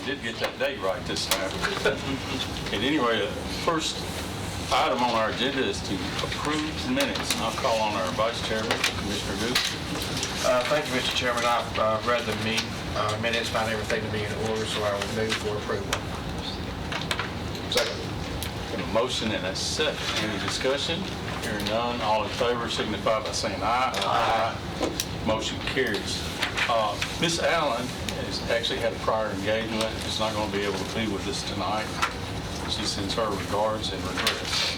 did get that date right this time. And anyway, the first item on our agenda is to approve minutes. And I'll call on our Vice Chairman, Commissioner Goose. Thank you, Mr. Chairman. I've read the minutes, found everything to be in order, so I will move for approval. Second. A motion and a second. Any discussion? Hearing none, all in favor signify by saying aye. Aye. Motion carries. Miss Allen has actually had a prior engagement. She's not going to be able to be with us tonight. She sends her regards and regrets.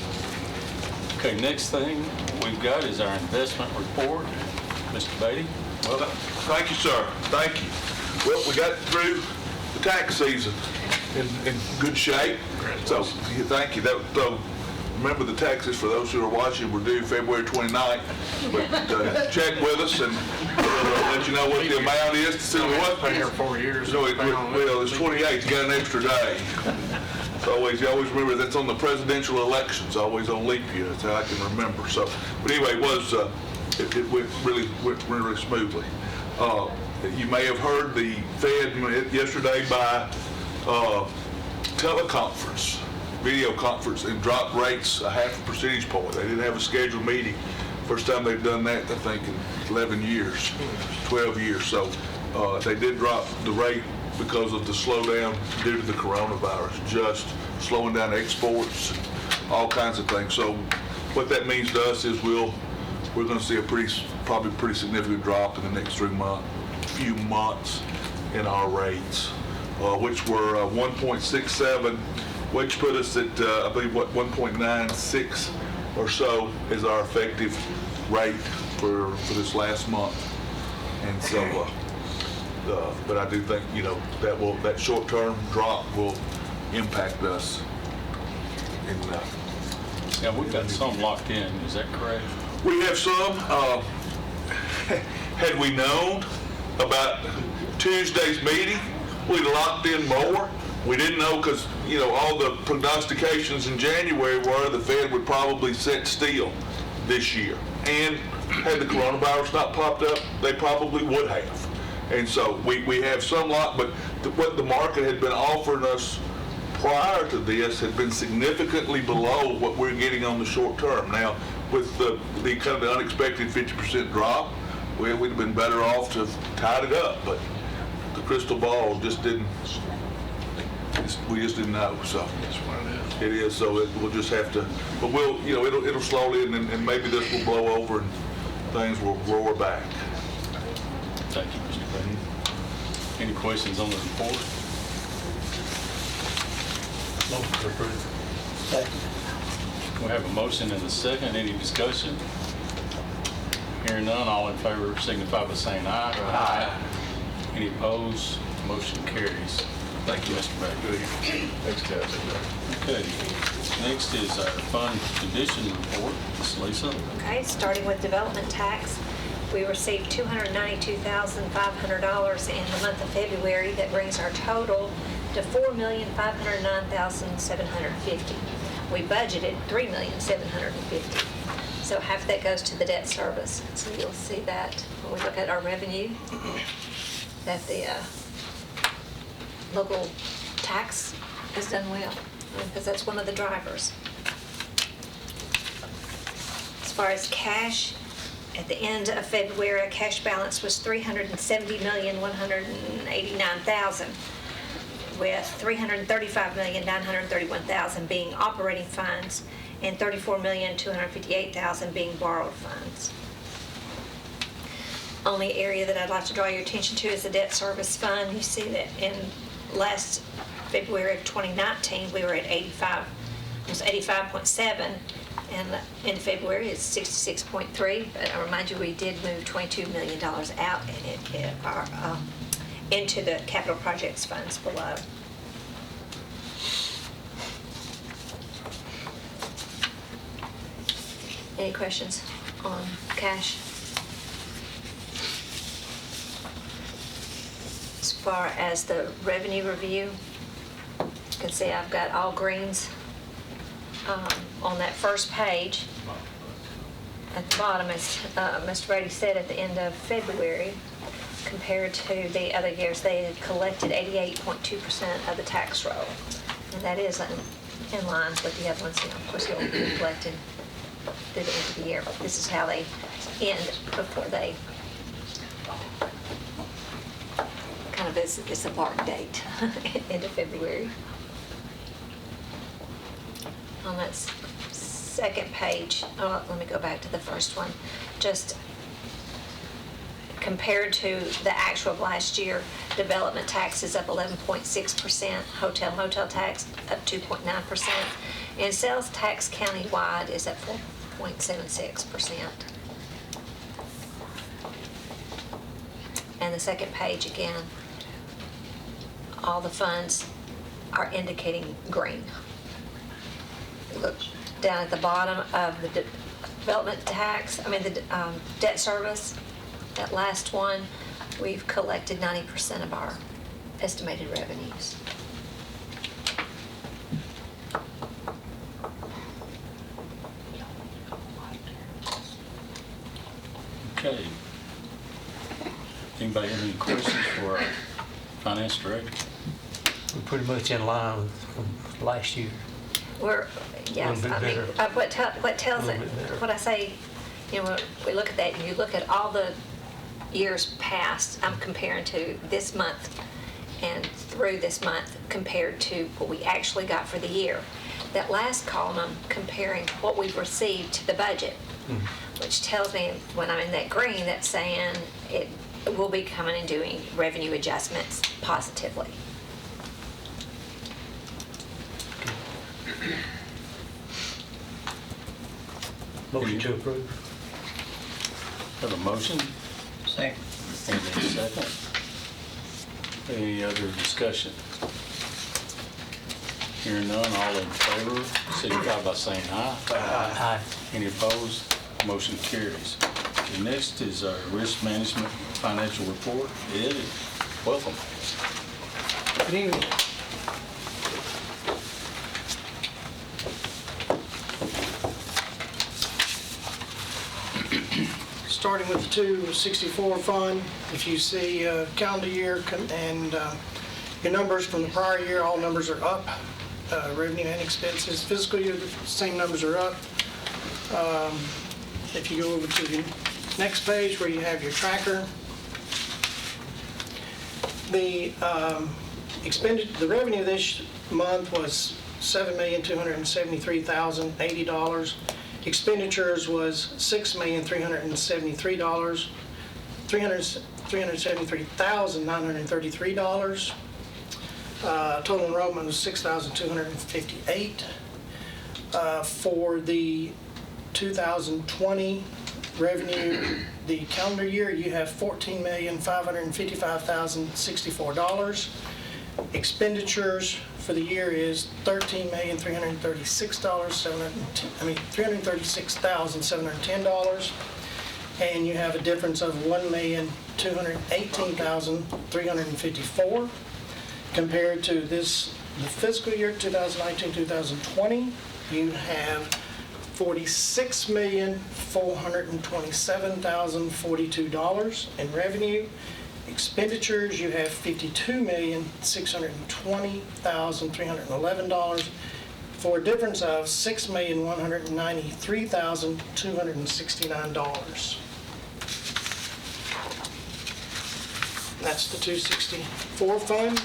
Okay, next thing we've got is our investment report. Mr. Beatty. Well, thank you, sir. Thank you. Well, we got through the tax season in good shape. So, thank you. So, remember the taxes, for those who are watching, were due February 29th. But check with us and let you know what the amount is. To see what. Been here 4 years. No, it's 28. You got an extra day. You always remember that's on the presidential elections, always on leap year. That's how I can remember. So, but anyway, it went really smoothly. You may have heard the Fed yesterday by teleconference, video conference, and dropped rates a 0.5 percentage point. They didn't have a scheduled meeting. First time they've done that, I think, in 11 years, 12 years. So they did drop the rate because of the slowdown due to the coronavirus, just slowing down exports and all kinds of things. So what that means to us is we're going to see probably pretty significant drop in the next few months in our rates, which were 1.67, which put us at I believe 1.96 or so is our effective rate for this last month. And so, but I do think that short-term drop will impact us. Yeah, we've got some locked in. Is that correct? We have some. Had we known about Tuesday's meeting, we'd locked in more. We didn't know because, all the prognostications in January were the Fed would probably sit still this year. And had the coronavirus not popped up, they probably would have. And so we have some lock, but what the market had been offering us prior to this had been significantly below what we're getting on the short term. Now, with the kind of the unexpected 50% drop, we'd have been better off to have tied it up, but the crystal ball just didn't. We just didn't know. So That's what it is. it is. So we'll just have to. But we'll, it'll slowly, and maybe this will blow over, and things will roar back. Thank you, Mr. Beatty. Any questions on the report? Motion to approve. Second. We have a motion and a second. Any discussion? Hearing none, all in favor signify by saying aye. Aye. Any opposed? Motion carries. Thank you, Mr. Beatty. Thanks, Ted. Okay. Next is our fund condition report. Ms. Lisa. Okay, starting with development tax, we received $292,500 in the month of February. That brings our total to $4,509,750. We budgeted $3,750,000. So half of that goes to the debt service. So you'll see that when we look at our revenue, that the local tax has done well, because that's one of the drivers. As far as cash, at the end of February, our cash balance was $370,189,000, with $335,931,000 being operating funds and $34,258,000 being borrowed funds. Only area that I'd like to draw your attention to is the debt service fund. You see that in last February of 2019, we were at 85.7, and in February it's 66.3. But I remind you, we did move $22 million out into the capital projects funds below. Any questions on cash? As far as the revenue review, you can see I've got all greens on that first page. At the bottom, as Mr. Brady said, at the end of February, compared to the other years, they had collected 88.2% of the tax roll. And that is in line with the other ones, you know, of course, they'll be collected through the end of the year. This is how they end before they, kind of it's a bark date, end of February. On that second page, let me go back to the first one. Just compared to the actual of last year, development tax is up 11.6%, hotel tax up 2.9%, and sales tax countywide is at 4.76%. And the second page again, all the funds are indicating green. Look down at the bottom of the development tax, the debt service, that last one, we've collected 90% of our estimated revenues. Okay. Anybody have any questions for our finance director? We're pretty much in line with last year. We're, yes, A little bit better. what tells A it, little bit better. what I say, you know, when we look at that, and you look at all the years past, I'm comparing to this month and through this month compared to what we actually got for the year. That last column, I'm comparing what we've received to the budget, which tells me when I'm in that green, that's saying it will be coming and doing revenue adjustments positively. Motion to approve. Have a motion? Second. And a second. Any other discussion? Hearing none, all in favor, signify by saying aye. Aye. Any opposed? Motion carries. Okay, next is our risk management financial report. Ed, welcome. Good evening. Starting with the 264 fund, if you see calendar year and your numbers from the prior year, all numbers are up. Revenue and expenses. Fiscal year, the same numbers are up. If you go over to the next page where you have your tracker, the revenue this month was $7,273,080. Expenditures was $373,933. Total enrollment was 6,258. For the 2020 revenue, the calendar year, you have $14,555,064. Expenditures for the year is $336,710, and you have a difference of $1,218,354 compared to the fiscal year 2019-2020. You have $46,427,042 in revenue. Expenditures, you have $52,620,311 for a difference of $6,193,269. That's the 264 fund.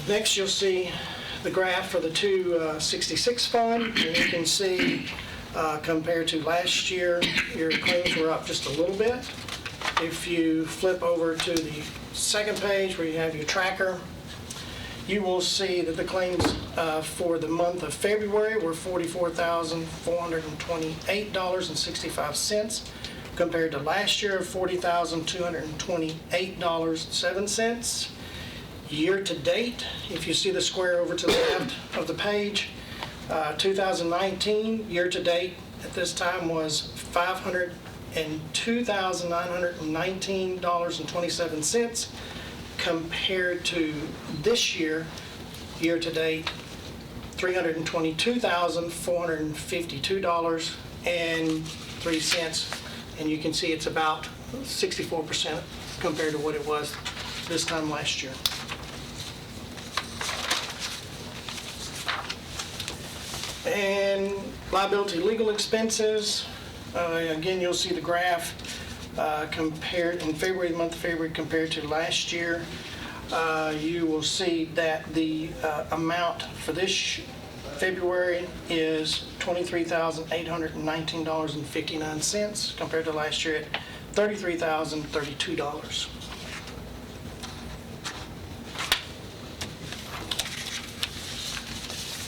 Next, you'll see the graph for the 266 fund, and you can see compared to last year, your claims were up just a little bit. If you flip over to the second page where you have your tracker, you will see that the claims for the month of February were $44,428.65 compared to last year of $40,228.07. Year to date, if you see the square over to the left of the page, 2019 year to date at this time was $502,919.27 compared to this year to date $322,452.03, And you can see it's about 64% compared to what it was this time last year. And liability legal expenses, again, you'll see the graph compared in February, the month of February compared to last year. You will see that the amount for this February is $23,819.59 compared to last year at $33,032.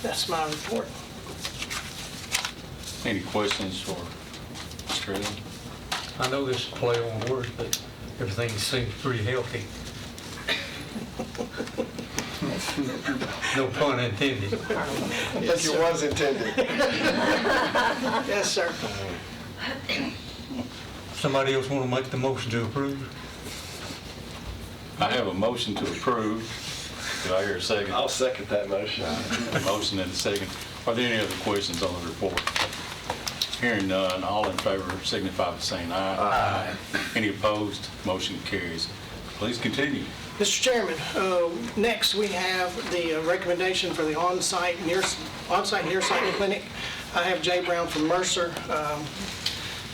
That's my report. Any questions for Mr. Allen? I know this is a play on words, but everything seems pretty healthy. No pun intended. Yes, it was intended. Yes, sir. Somebody else want to make the motion to approve? I have a motion to approve. Do I hear a second? I'll second that motion. A motion and a second. Are there any other questions on the report? Hearing none, all in favor signify by saying aye. Aye. Any opposed? Motion carries. Please continue. Mr. Chairman, next we have the recommendation for the on-site near-site clinic. I have Jay Brown from Mercer.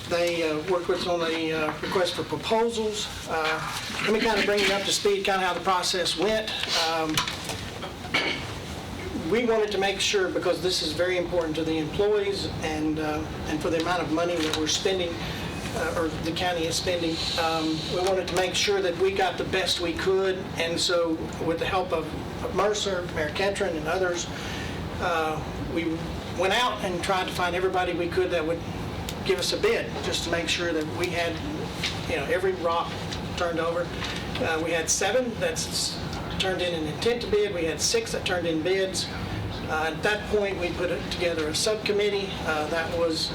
They worked with us on the request for proposals. Let me kind of bring you up to speed, kind of how the process went. We wanted to make sure, because this is very important to the employees and for the amount of money that we're spending, or the county is spending, we wanted to make sure that we got the best we could. And so with the help of Mercer, Mayor Ketron, and others, we went out and tried to find everybody we could that would give us a bid, just to make sure that we had, every rock turned over. We had 7 that's turned in an intent to bid. We had 6 that turned in bids. At that point, we put together a subcommittee. That was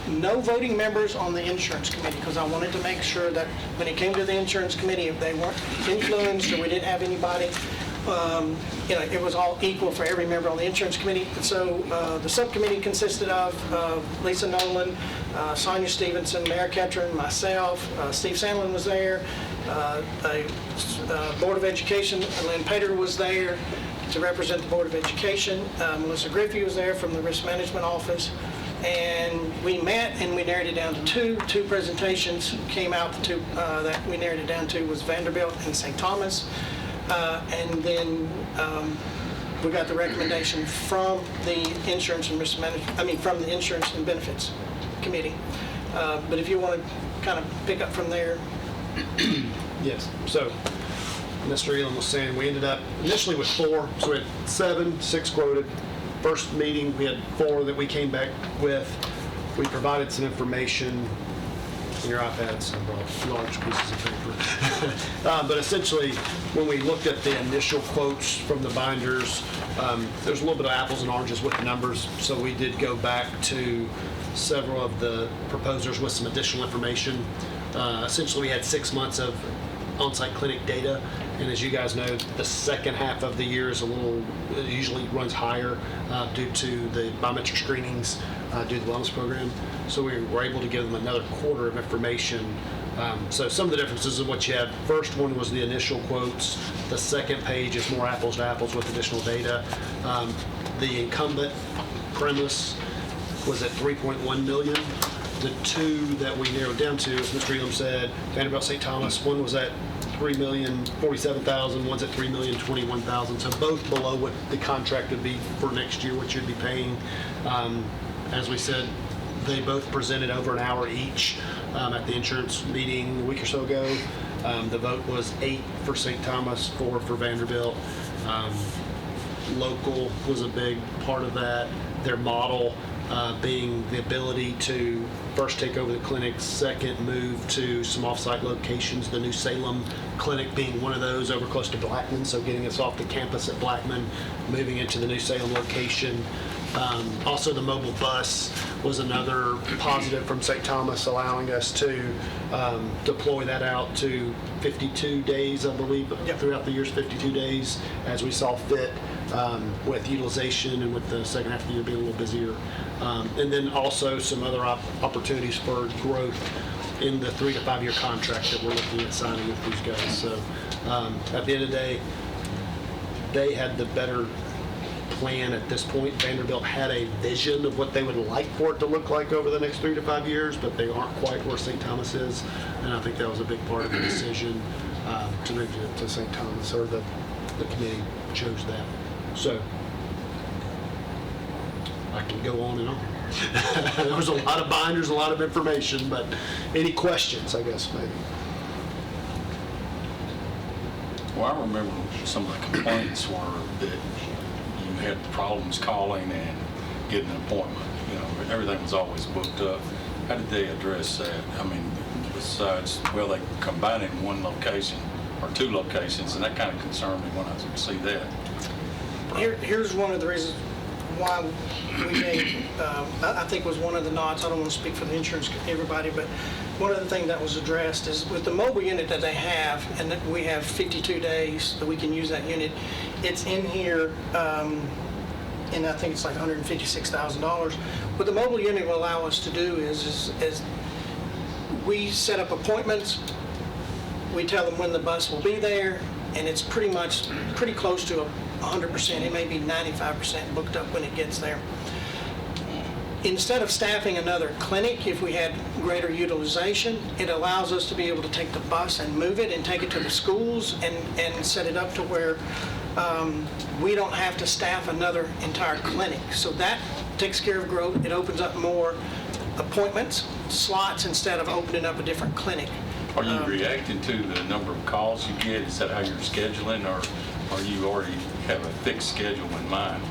no voting members on the insurance committee, because I wanted to make sure that when it came to the insurance committee, if they weren't influenced or we didn't have anybody, it was all equal for every member on the insurance committee. And so the subcommittee consisted of Lisa Nolan, Sonia Stevenson, Mayor Ketron, myself, Steve Sandlin was there, Board of Education, Lynn Pater was there to represent the Board of Education. Melissa Griffey was there from the Risk Management Office. And we met and we narrowed it down to 2. 2 presentations came out. The 2 that we narrowed it down to was Vanderbilt and St. Thomas. And then we got the recommendation from the Insurance and Risk Management, from the Insurance and Benefits Committee. But if you want to kind of pick up from there. Yes. So Mr. Elam was saying we ended up initially with 4, so we had 7, 6 quoted. First meeting, we had 4 that we came back with. We provided some information. Your iPads, I brought large pieces of paper. But essentially, when we looked at the initial quotes from the binders, there's a little bit of apples and oranges with the numbers, so we did go back to several of the proposers with some additional information. Essentially, we had 6 months of on-site clinic data, and as you guys know, the second half of the year is it usually runs higher due to the biometric screenings due to the wellness program. So we were able to give them another quarter of information. So some of the differences of what you had. First one was the initial quotes. The second page is more apples to apples with additional data. The incumbent premise was at $3.1 million. The 2 that we narrowed down to, as Mr. Elam said, Vanderbilt, St. Thomas, one was at $3,047,000, one's at $3,021,000. So both below what the contract would be for next year, what you'd be paying. As we said, they both presented over an hour each at the insurance meeting a week or so ago. The vote was 8 for St. Thomas, 4 for Vanderbilt. Local was a big part of that. Their model being the ability to first take over the clinic, second move to some off-site locations, the New Salem clinic being one of those over close to Blackman, so getting us off the campus at Blackman, moving into the New Salem location. Also, the mobile bus was another positive from St. Thomas, allowing us to deploy that out to 52 days, I believe, throughout the year's 52 days, as we saw fit with utilization and with the second half of the year being a little busier. And then also some other opportunities for growth in the 3 to 5 year contract that we're looking at signing with these guys. So at the end of the day, they had the better plan at this point. Vanderbilt had a vision of what they would like for it to look like over the next 3 to 5 years, but they aren't quite where St. Thomas is. And I think that was a big part of the decision to move to St. Thomas, or the committee chose that. So I can go on and on. There was a lot of binders, a lot of information, but any questions, I guess, maybe? Well, I remember some of the complaints were that you had problems calling and getting an appointment. You know, everything was always booked up. How did they address that? I mean, besides, well, they combined it in one location or 2 locations, and that kind of concerned me when I see that. Here's one of the reasons why we made, I think was one of the nods, I don't want to speak for the insurance, everybody, but one of the things that was addressed is with the mobile unit that they have, and that we have 52 days that we can use that unit, it's in here, and I think it's like $156,000. What the mobile unit will allow us to do is we set up appointments, we tell them when the bus will be there, and it's pretty close to 100%. It may be 95% booked up when it gets there. Instead of staffing another clinic, if we had greater utilization, it allows us to be able to take the bus and move it and take it to the schools and set it up to where we don't have to staff another entire clinic. So that takes care of growth. It opens up more appointments, slots, instead of opening up a different clinic. Are you reacting to the number of calls you get? Is that how you're scheduling, or you already have a fixed schedule in mind?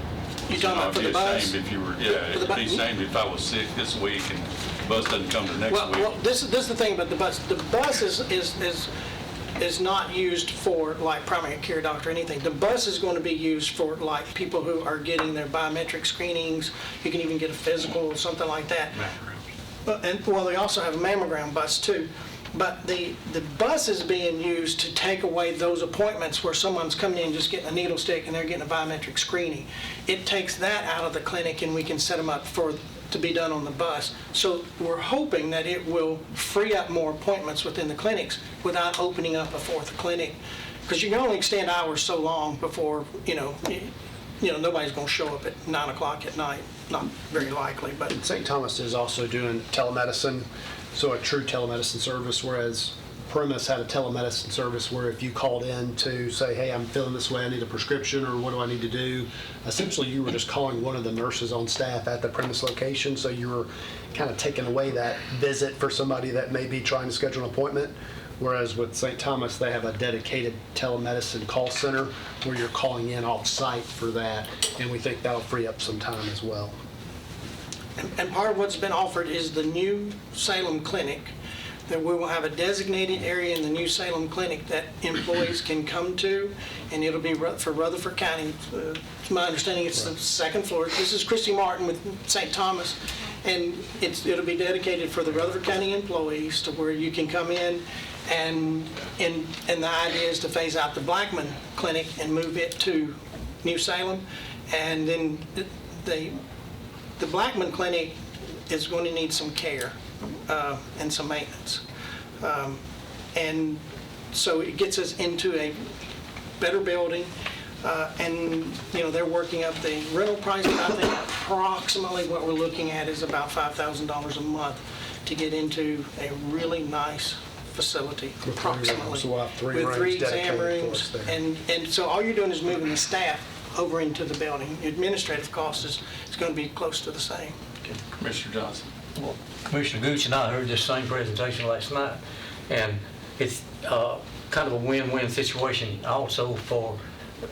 You talking about for the bus? It'd be a shame if I was sick this week and the bus doesn't come to next week. Well, this is the thing about the bus. The bus is not used for like primary care doctor or anything. The bus is going to be used for like people who are getting their biometric screenings. You can even get a physical or something like that. And well, they also have a mammogram bus too. But the bus is being used to take away those appointments where someone's coming in just getting a needle stick and they're getting a biometric screening. It takes that out of the clinic and we can set them up to be done on the bus. So we're hoping that it will free up more appointments within the clinics without opening up a 4th clinic. Because you can only extend hours so long before, nobody's going to show up at 9 o'clock at night. Not very likely, but. St. Thomas is also doing telemedicine, so a true telemedicine service, whereas Premise had a telemedicine service where if you called in to say, hey, I'm feeling this way, I need a prescription, or what do I need to do? Essentially, you were just calling one of the nurses on staff at the Premise location, so you were kind of taking away that visit for somebody that may be trying to schedule an appointment. Whereas with St. Thomas, they have a dedicated telemedicine call center where you're calling in off-site for that, and we think that'll free up some time as well. And part of what's been offered is the New Salem Clinic, that we will have a designated area in the New Salem Clinic that employees can come to, and it'll be for Rutherford County. To my understanding, it's the 2nd floor. This is Christy Martin with St. Thomas, and it'll be dedicated for the Rutherford County employees to where you can come in, and the idea is to phase out the Blackman Clinic and move it to New Salem, and then the Blackman Clinic is going to need some care and some maintenance. And so it gets us into a better building, and they're working up the rental prices. I think approximately what we're looking at is about $5,000 a month to get into a really nice facility, approximately. So we'll have 3 with rooms 3 exam dedicated for rooms. us there. And so all you're doing is moving the staff over into the building. Administrative cost is going to be close to the same. Commissioner Johnson. Well, Commissioner Gooch and I heard this same presentation last night, and it's kind of a win-win situation also for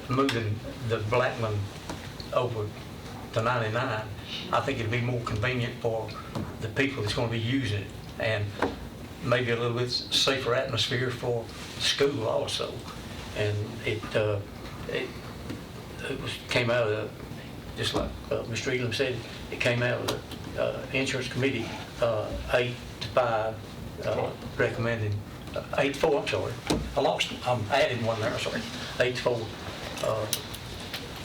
moving the Blackman over to 99. I think it'd be more convenient for the people that's going to be using it, and maybe a little bit safer atmosphere for school also. And it came out of, just like Mr. Elam said, it came out of the insurance committee 8-5 recommending 8-4. I'm sorry, I'm adding one there. Sorry, 8-4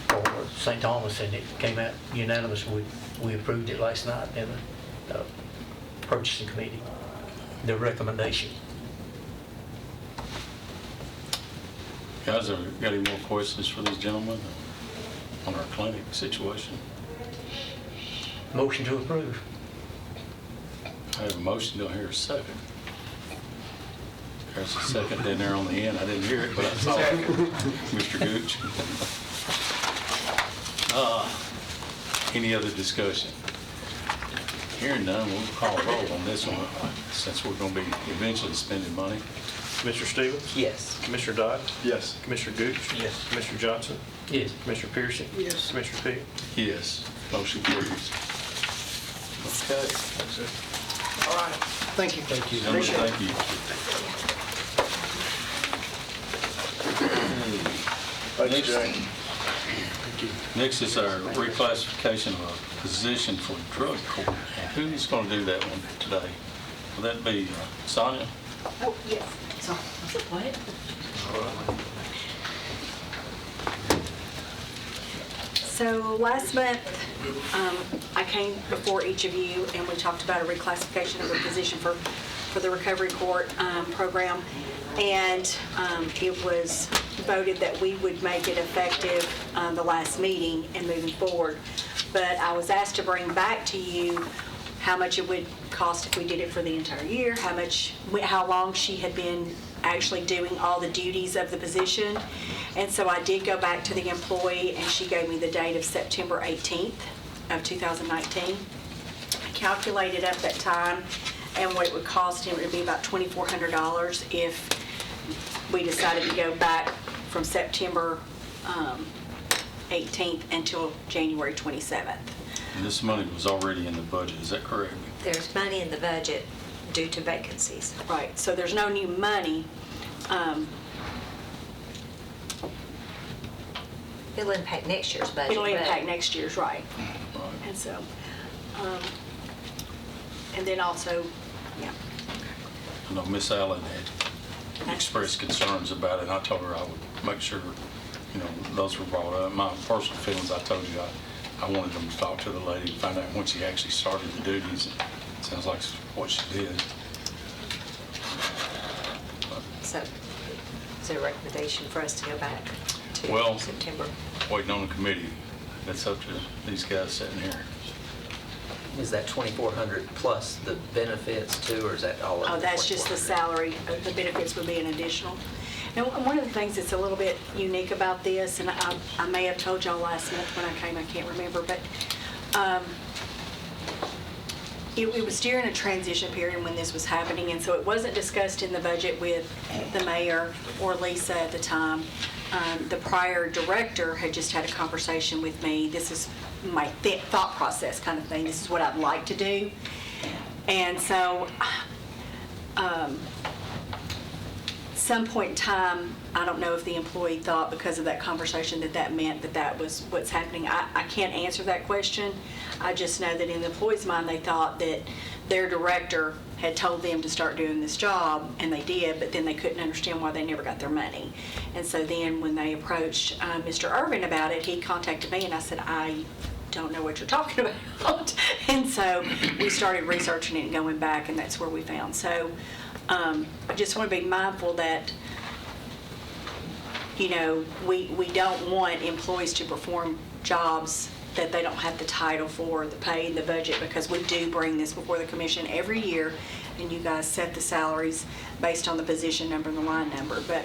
for St. Thomas, and it came out unanimous. We approved it last night in the purchasing committee. the recommendation. Guys, have you got any more questions for these gentlemen on our clinic situation? Motion to approve. I have a motion, do I hear a second? There's a second in there on the end, I didn't hear it, but I saw it. Mr. Gooch. Any other discussion? Hearing none, we'll call a roll on this one, since we're going to be eventually spending money. Commissioner Stevens? Yes. Commissioner Dodd? Yes. Commissioner Gooch? Yes. Commissioner Johnson? Yes. Commissioner Pearson? Yes. Commissioner Pete? Yes, motion carries. Okay. That's it. All right, thank you. Thank you. Gentlemen, Appreciate it. thank you. Thanks, Jay. Next is our reclassification of a position for drug court. And who's going to do that one today? Will that be Sonia? Oh, yes. So, what? So last month, I came before each of you and we talked about a reclassification of a position for the recovery court program. And it was voted that we would make it effective the last meeting and moving forward. But I was asked to bring back to you how much it would cost if we did it for the entire year, how long she had been actually doing all the duties of the position. And so I did go back to the employee and she gave me the date of September 18th of 2019. I calculated up that time and what it would cost him. It would be about $2,400 if we decided to go back from September 18th until January 27th. And this money was already in the budget, is that correct? There's money in the budget due to vacancies. Right, so there's no new money. It'll impact next year's budget. It'll but- impact next year's, right. Right. And so, and then also, yeah. I know Miss Allen had expressed concerns about it, and I told her I would make sure, those were brought up. My personal feelings, I told you, I wanted them to talk to the lady and find out when she actually started the duties. It sounds like what she did. So, is there a recommendation for us to go back to Well- September? Waiting on the committee. That's up to these guys sitting here. Is that 2,400 plus the benefits too, or is that all of the Oh, that's just the 2,400? salary. The benefits would be an additional. Now, one of the things that's a little bit unique about this, and I may have told y'all last month when I came, I can't remember, but it was during a transition period when this was happening, and so it wasn't discussed in the budget with the mayor or Lisa at the time. The prior director had just had a conversation with me. This is my thought process kind of thing. This is what I'd like to do. And so some point in time, I don't know if the employee thought because of that conversation that meant that was what's happening. I can't answer that question. I just know that in the employee's mind, they thought that their director had told them to start doing this job, and they did, but then they couldn't understand why they never got their money. And so then when they approached Mr. Irvin about it, he contacted me, and I said, I don't know what you're talking about. And so we started researching it and going back, and that's where we found. So I just want to be mindful that, we don't want employees to perform jobs that they don't have the title for, the pay, the budget, because we do bring this before the commission every year, and you guys set the salaries based on the position number and the line number. But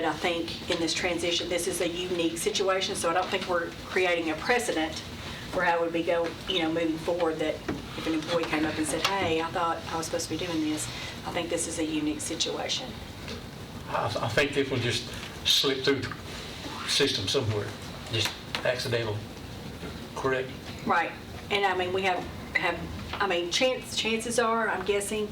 I think in this transition, this is a unique situation, so I don't think we're creating a precedent for how it would be moving forward, that if an employee came up and said, hey, I thought I was supposed to be doing this. I think this is a unique situation. I think this will just slip through the system somewhere, just accidental, correct? Right, and I mean, we have chances are, I'm guessing,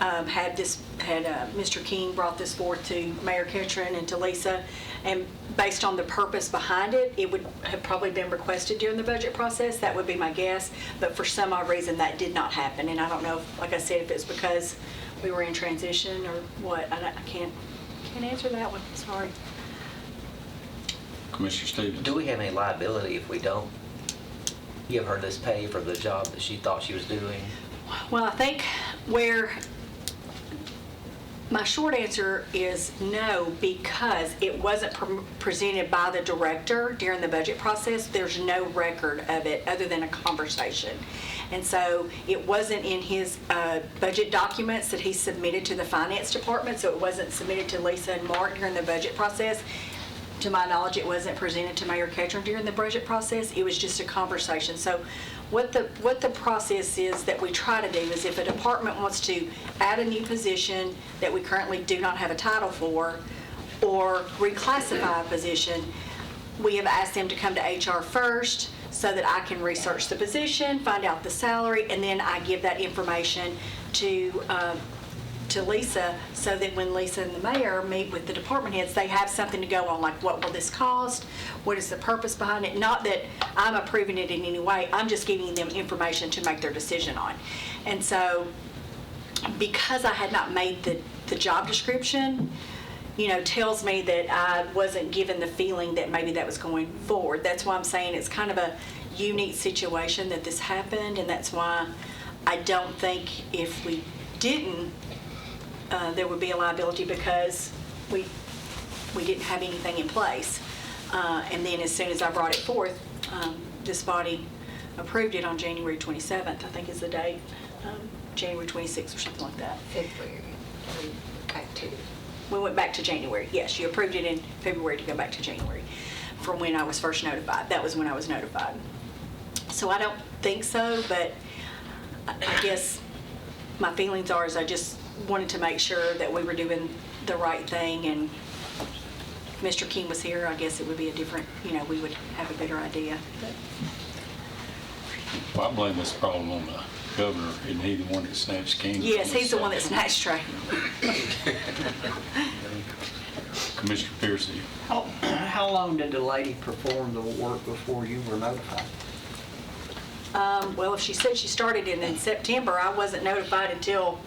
had Mr. King brought this forth to Mayor Ketron and to Lisa, and based on the purpose behind it, it would have probably been requested during the budget process. That would be my guess, but for some odd reason, that did not happen, and I don't know, like I said, if it's because we were in transition or what. I can't answer that one, sorry. Commissioner Stevens. Do we have any liability if we don't give her this pay for the job that she thought she was doing? Well, I think where My short answer is no, because it wasn't presented by the director during the budget process. There's no record of it other than a conversation. And so it wasn't in his budget documents that he submitted to the finance department, so it wasn't submitted to Lisa and Mark during the budget process. To my knowledge, it wasn't presented to Mayor Ketchum during the budget process. It was just a conversation. So what the process is that we try to do is if a department wants to add a new position that we currently do not have a title for, or reclassify a position, we have asked them to come to HR first so that I can research the position, find out the salary, and then I give that information to Lisa, so that when Lisa and the mayor meet with the department heads, they have something to go on, like what will this cost? What is the purpose behind it? Not that I'm approving it in any way, I'm just giving them information to make their decision on. And so, because I had not made the job description, tells me that I wasn't given the feeling that maybe that was going forward. That's why I'm saying it's kind of a unique situation that this happened, and that's why I don't think if we didn't, there would be a liability, because we didn't have anything in place. And then as soon as I brought it forth, this body approved it on January 27th, I think is the date, January 26th or something like that. February, back to. We went back to January. Yes, you approved it in February to go back to January from when I was first notified. That was when I was notified. So I don't think so, but I guess my feelings are is I just wanted to make sure that we were doing the right thing, and if Mr. King was here, I guess it would be a different, we would have a better idea. Well, I blame this problem on the governor. Isn't he the one that snatched King? Yes, he's the one that snatched Trey. Commissioner Piercy. How long did the lady perform the work before you were notified? Well, if she said she started it in September, I wasn't notified until,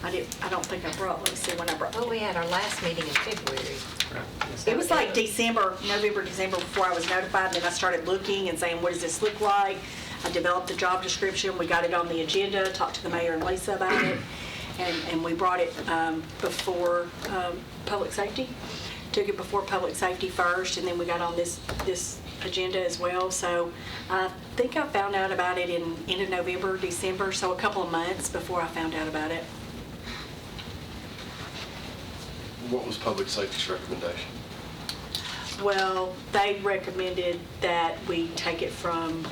I don't think I brought, let me see when I brought. Well, we had our last meeting in February. It was like November, December before I was notified, and then I started looking and saying, what does this look like? I developed the job description, we got it on the agenda, talked to the mayor and Lisa about it, and we brought it before public safety. Took it before public safety first, and then we got on this agenda as well. So I think I found out about it in end of November, December, so a couple of months before I found out about it. What was public safety's recommendation? Well, they recommended that we take it from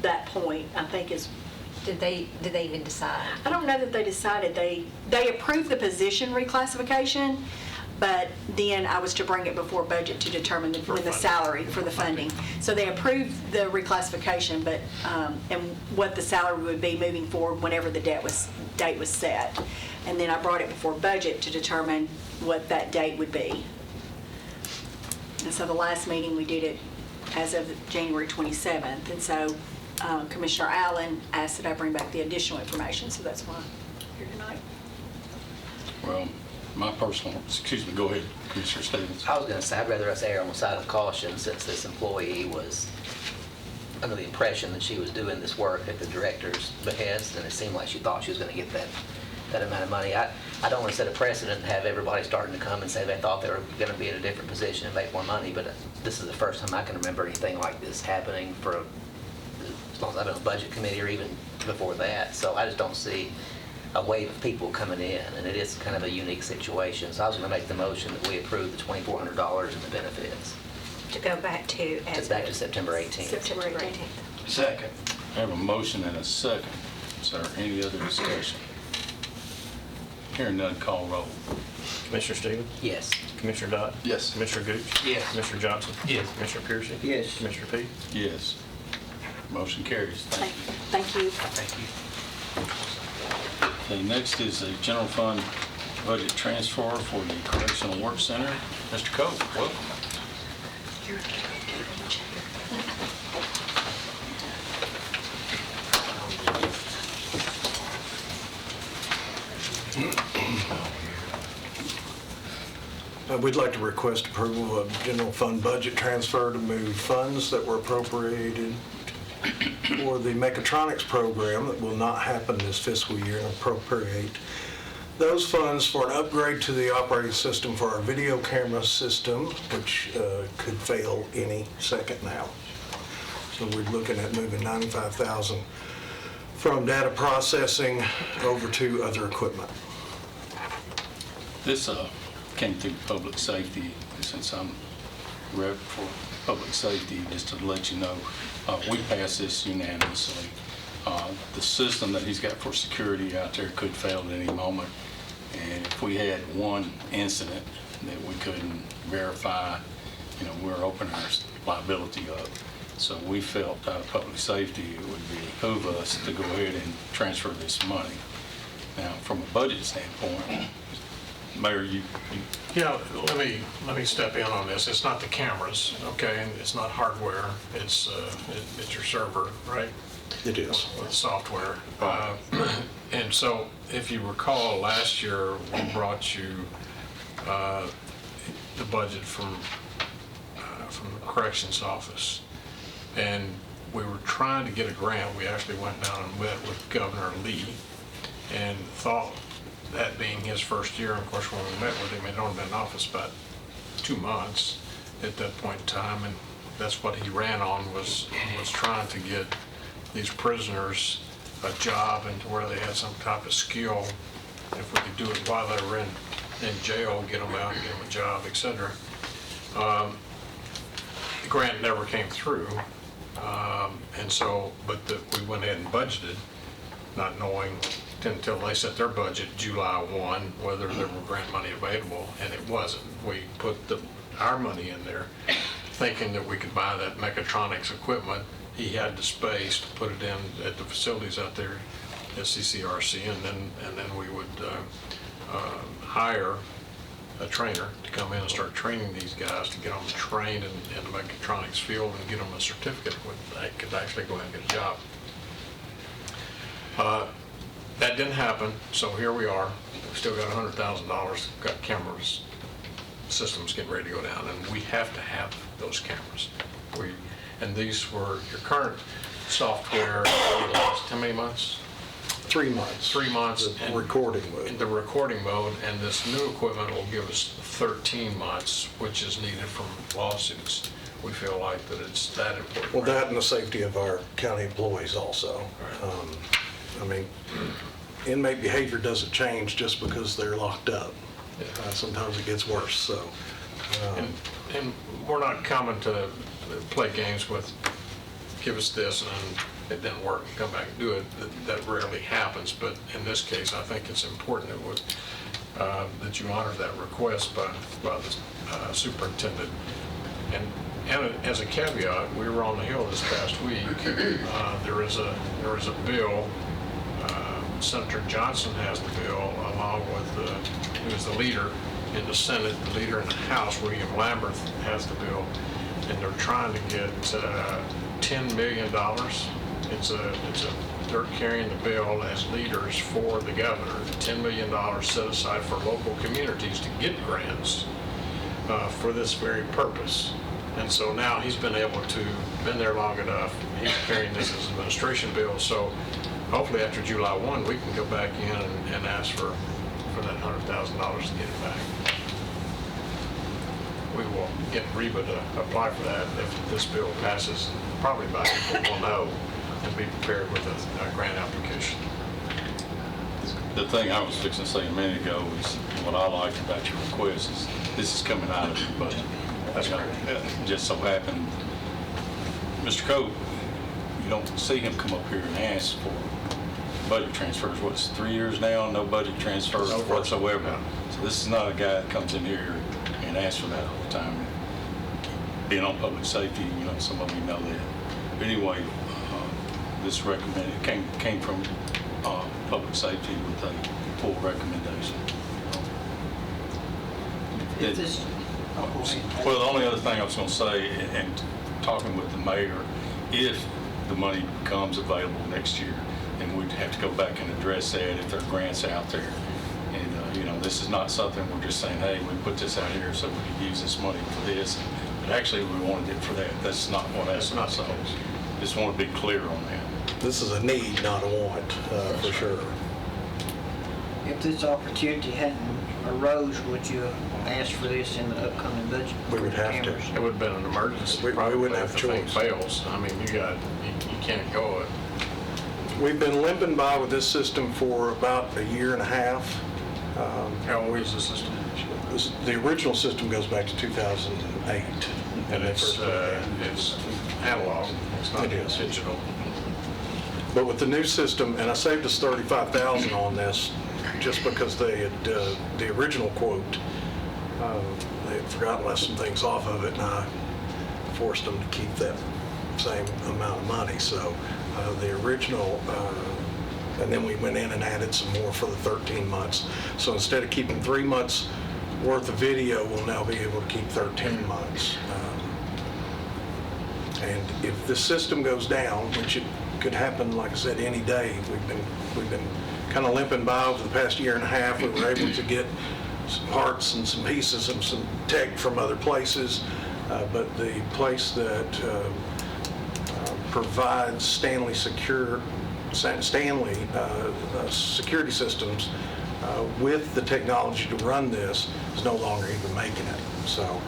that point, I think is. Did they even decide? I don't know that they decided. They approved the position reclassification, but then I was to bring it before budget to determine the salary for the funding. So they approved the reclassification, but and what the salary would be moving forward whenever the date was set. And then I brought it before budget to determine what that date would be. And so the last meeting we did it as of January 27th, and so Commissioner Allen asked that I bring back the additional information, so that's why I'm here tonight. Well, my personal, excuse me, go ahead, Commissioner Stevens. I was going to say, I'd rather us err on the side of caution, since this employee was under the impression that she was doing this work at the director's behest, and it seemed like she thought she was going to get that amount of money. I don't want to set a precedent and have everybody starting to come and say they thought they were going to be in a different position and make more money, but this is the first time I can remember anything like this happening for as long as I've been on the budget committee, or even before that. So I just don't see a wave of people coming in, and it is kind of a unique situation. So I was going to make the motion that we approve the $2,400 in the benefits. To go back to It's back to September 18th. September 18th. Second. I have a motion and a second. Is there any other discussion? Hearing none, call roll. Commissioner Stevens? Yes. Commissioner Dodd? Yes. Commissioner Gooch? Yes. Commissioner Johnson? Yes. Commissioner Piercy? Yes. Commissioner Peete? Yes. Motion carries. Thank you. Thank you. Okay, next is the general fund budget transfer for the Correctional Work Center. Mr. Coe, welcome. We'd like to request approval of general fund budget transfer to move funds that were appropriated for the mechatronics program that will not happen this fiscal year and appropriate those funds for an upgrade to the operating system for our video camera system, which could fail any second now. So we're looking at moving $95,000 from data processing over to other equipment. This came through public safety, since I'm rep for public safety, just to let you know, we passed this unanimously. The system that he's got for security out there could fail at any moment. And if we had one incident that we couldn't verify, we're opening our liability up. So we felt out of public safety, it would behoove us to go ahead and transfer this money. Now, from a budget standpoint, Mayor, Yeah, let me step in on this. It's not the cameras, okay, and it's not hardware. It's your server, right? It is. With software. And so, if you recall, last year we brought you the budget from the corrections office, and we were trying to get a grant. We actually went down and met with Governor Lee, and thought, that being his first year, and of course when we met with him, he'd only been in office about 2 months at that point in time, and that's what he ran on, was trying to get these prisoners a job and to where they had some type of skill. If we could do it while they were in jail, get them out and get them a job, etc. The grant never came through, and so, we went ahead and budgeted, not knowing until they set their budget July 1 whether there were grant money available, and it wasn't. We put our money in there thinking that we could buy that mechatronics equipment. He had the space to put it in at the facilities out there at CCRC, and then we would hire a trainer to come in and start training these guys to get them trained in the mechatronics field and get them a certificate where they could actually go ahead and get a job. That didn't happen, so here we are. We've still got $100,000, got cameras, systems getting ready to go down, and we have to have those cameras. And these were your current software last how many months? 3 months. 3 months. The recording mode. In the recording mode, and this new equipment will give us 13 months, which is needed from lawsuits. We feel like that it's that important. Well, that and the safety of our county employees also. Inmate behavior doesn't change just because they're locked up. Sometimes it gets worse, so. And we're not coming to play games with, give us this and it didn't work, come back and do it. That rarely happens, but in this case, I think it's important that you honor that request by the superintendent. And as a caveat, we were on the Hill this past week. There is a bill. Senator Johnson has the bill, along with who is the leader in the Senate, the leader in the House, William Lambert, has the bill, and they're trying to get $10 million. They're carrying the bill as leaders for the governor. $10 million set aside for local communities to get grants for this very purpose. And so now he's been there long enough. He's carrying this as an administration bill. So hopefully after July 1, we can go back in and ask for that $100,000 to get it back. We will get Reba to apply for that if this bill passes. Probably by April we'll know and be prepared with a grant application. the thing I was fixing to say a minute ago is what I liked about your request is this is coming out of your budget. That's right. It just so happened, Mr. Cope, you don't see him come up here and ask for budget transfers. What's 3 years now, no budget transfers whatsoever. So this is not a guy that comes in here and asks for that all the time. Being on public safety, some of you know that. But anyway, this recommended came from public safety with a full recommendation. Well, the only other thing I was going to say, and talking with the mayor, if the money becomes available next year, then we'd have to go back and address that if there are grants out there. And, this is not something we're just saying, hey, we put this out here so we can use this money for this. But actually, we wanted it for that. That's not what happened. That's not the case. Just want to be clear on that. This is a need, not a want, for sure. If this opportunity hadn't arose, would you ask for this in the upcoming budget? We would have to. It would have been an emergency. We probably wouldn't have if the thing choice. fails. I mean, you can't go it. We've been limping by with this system for about a year and a half. How old is the system? The original system goes back to 2008. And it's analog, it's not It is. digital. But with the new system, and I saved us $35,000 on this, just because they had, the original quote, they had forgotten left some things off of it, and I forced them to keep that same amount of money. So the original, and then we went in and added some more for the 13 months. So instead of keeping 3 months worth of video, we'll now be able to keep 13 months. And if the system goes down, which it could happen, like I said, any day, we've been kind of limping by over the past year and a half. We were able to get some parts and some pieces and some tech from other places, but the place that provides Stanley security systems with the technology to run this is no longer even making it. So,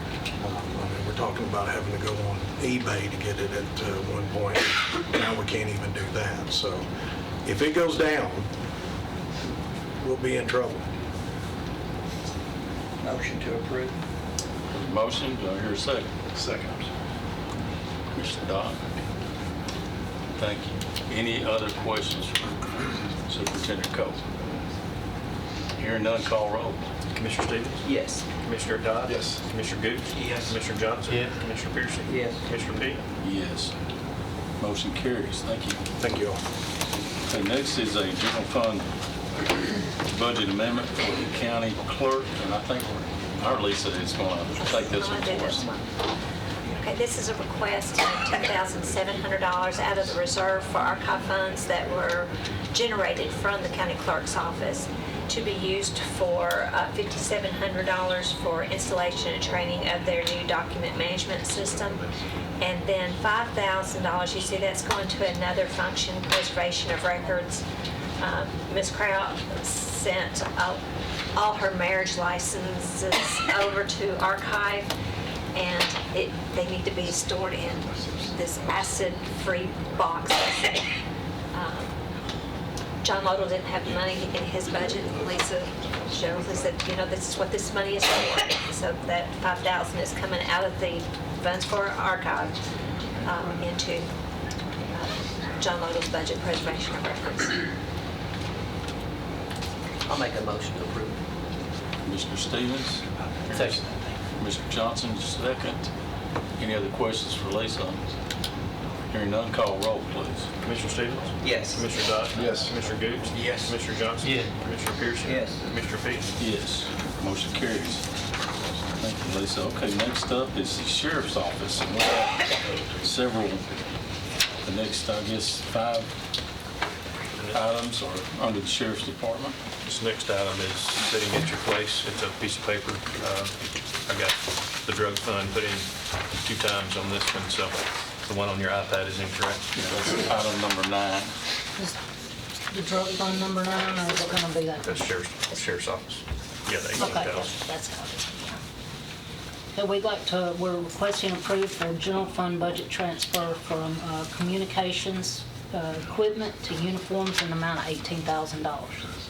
we're talking about having to go on eBay to get it at one point. Now we can't even do that. So, if it goes down, we'll be in trouble. Motion to approve. Motion, do I hear a second? Second. Mr. Dodd? Thank you. Any other questions for Superintendent Cole? Hearing none, call roll. Commissioner Stevens? Yes. Commissioner Dodd? Yes. Commissioner Gooch? Yes. Commissioner Johnson? Yes. Commissioner Pearson? Yes. Commissioner Pete? Yes. Motion carries. Thank you. Thank you all. Okay, next is a general fund budget amendment for the county clerk, and I think our Lisa is going to take this one for us. Okay, this is a request of $10,700 out of the reserve for archive funds that were generated from the county clerk's office to be used for $5,700 for installation and training of their new document management system. And then $5,000, you see that's going to another function, preservation of records. Ms. Kraut sent all her marriage licenses over to archive, and they need to be stored in this acid-free box. John Lodell didn't have the money in his budget. Lisa showed, he said, this is what this money is for. So that $5,000 is coming out of the funds for archive into John Lodell's budget, preservation of records. I'll make a motion to approve. Mr. Stevens, Second. Mr. Johnson, second. Any other questions for Lisa? Hearing none, call roll, please. Commissioner Stevens? Yes. Commissioner Dodd? Yes. Commissioner Gooch? Yes. Commissioner Johnson? Yes. Commissioner Pearson? Yes. Commissioner Pete? Yes. Motion carries. Thank you, Lisa. Okay, next up is the sheriff's office. And we have several, the next, I guess, 5 items are under the sheriff's department. This next item is sitting at your place. It's a piece of paper. I got the drug fund put in 2 times on this one, so the one on your iPad is incorrect. That's item number 9. Is the drug fund number 9, or is it gonna be that? That's sheriff's office. Yeah, the Okay, 18,000. that's how it is. We're requesting approval for general fund budget transfer from communications equipment to uniforms in the amount of $18,000.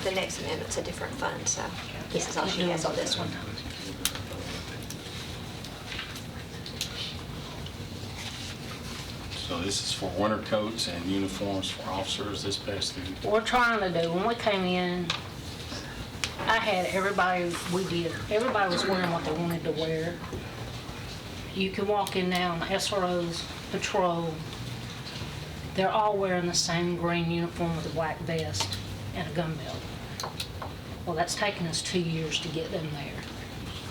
The next amendment's a different fund, so this is all she has on this one. So this is for winter coats and uniforms for officers this past year. We're trying to do, when we came in, I had everybody was wearing what they wanted to wear. You can walk in now, SROs, patrol, they're all wearing the same green uniform with a black vest and a gun belt. Well, that's taken us 2 years to get them there.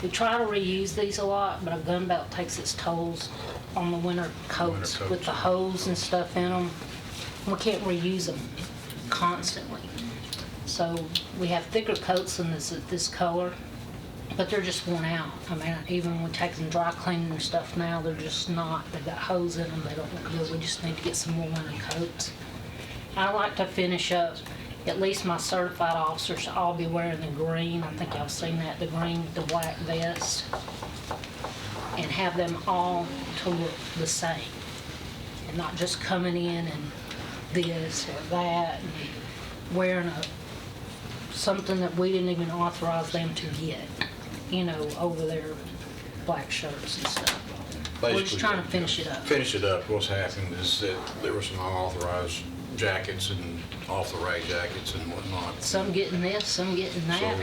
We try to reuse these a lot, but a gun belt takes its tolls on the winter coats with the holes and stuff in them. We can't reuse them constantly. So So we have thicker coats than this color, but they're just worn out. I mean, even when we take them dry cleaning and stuff now, they're just not, they've got holes in them, they don't look good. We just need to get some more winter coats. I like to finish up, at least my certified officers should all be wearing the green. I think y'all seen that, the green with the black vest. And have them all to look the same. And not just coming in and this or that, and wearing something that we didn't even authorize them to get, you know, over their black shirts and stuff. We're just trying to finish it up. Finish it up. What's happened is that there were some unauthorized jackets and off-the-rack jackets and whatnot. Some getting this, some getting So that.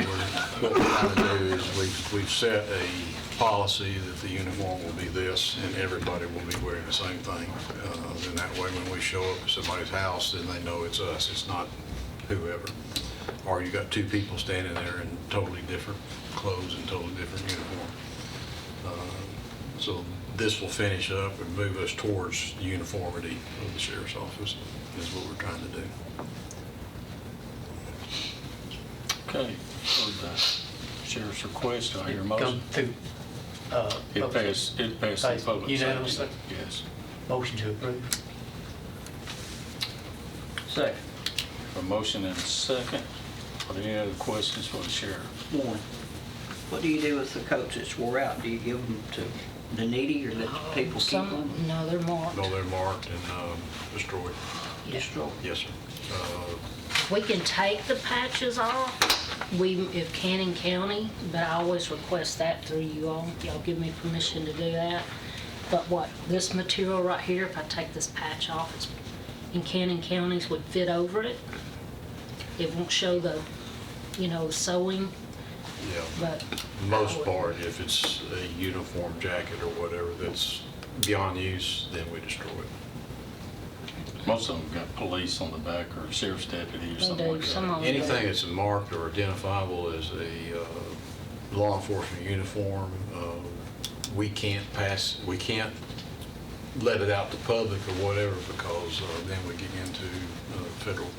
what we're trying to do is we've set a policy that the uniform will be this and everybody will be wearing the same thing. And that way when we show up at somebody's house, then they know it's us, it's not whoever. Or you got two people standing there in totally different clothes and totally different uniform. So this will finish up and move us towards the uniformity of the sheriff's office is what we're trying to do. Okay, for the sheriff's request, do I hear a motion? Come through. It passed the public Unanimously? safety. Yes. Motion to approve. Second. A motion and a second. Are there any other questions for the sheriff? One, what do you do with the coats that's wore out? Do you give them to the needy or let people keep them? No, they're marked. No, they're marked and destroyed. Destroy? Yes, sir. We can take the patches off, if Cannon County, but I always request that through you all. Y'all give me permission to do that. But this material right here, if I take this patch off, it's in Cannon Counties would fit over it. It won't show the, sewing, Yeah. but. Most part, if it's a uniform jacket or whatever that's beyond use, then we destroy it. Most of them got police on the back or sheriff's deputy or They something do, like some that. of them do. Anything that's marked or identifiable as a law enforcement uniform, we can't let it out to public or whatever because then we get into a federal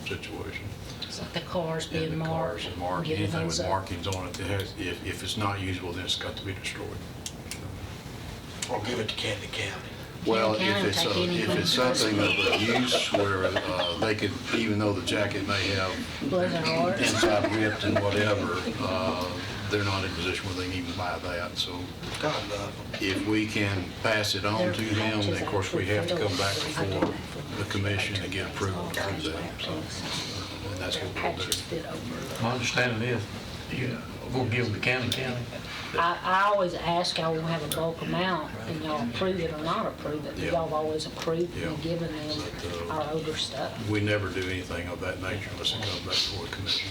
situation. It's like the cars being And the marked. cars are marked, getting anything those with up. markings on it, if it's not usable, then it's got to be destroyed. Or give it to Candy County. Well, Cannon if County will take it's anything. something of a use where they could, even though the jacket may have Blood and hearts. inside ripped and whatever, they're not in a position where they can even buy that. So God love them. if we can pass it on to them, then of course we have to come back before the commission and get approval through them. So, and that's what we'll do. Patches fit over. My understanding is, we'll give them to Cannon County. I always ask y'all when we have a bulk amount, and y'all approve it or not approve it. Yeah. Y'all have always approved Yeah. and given them our older stuff. We never do anything of that nature unless it comes back before the commission.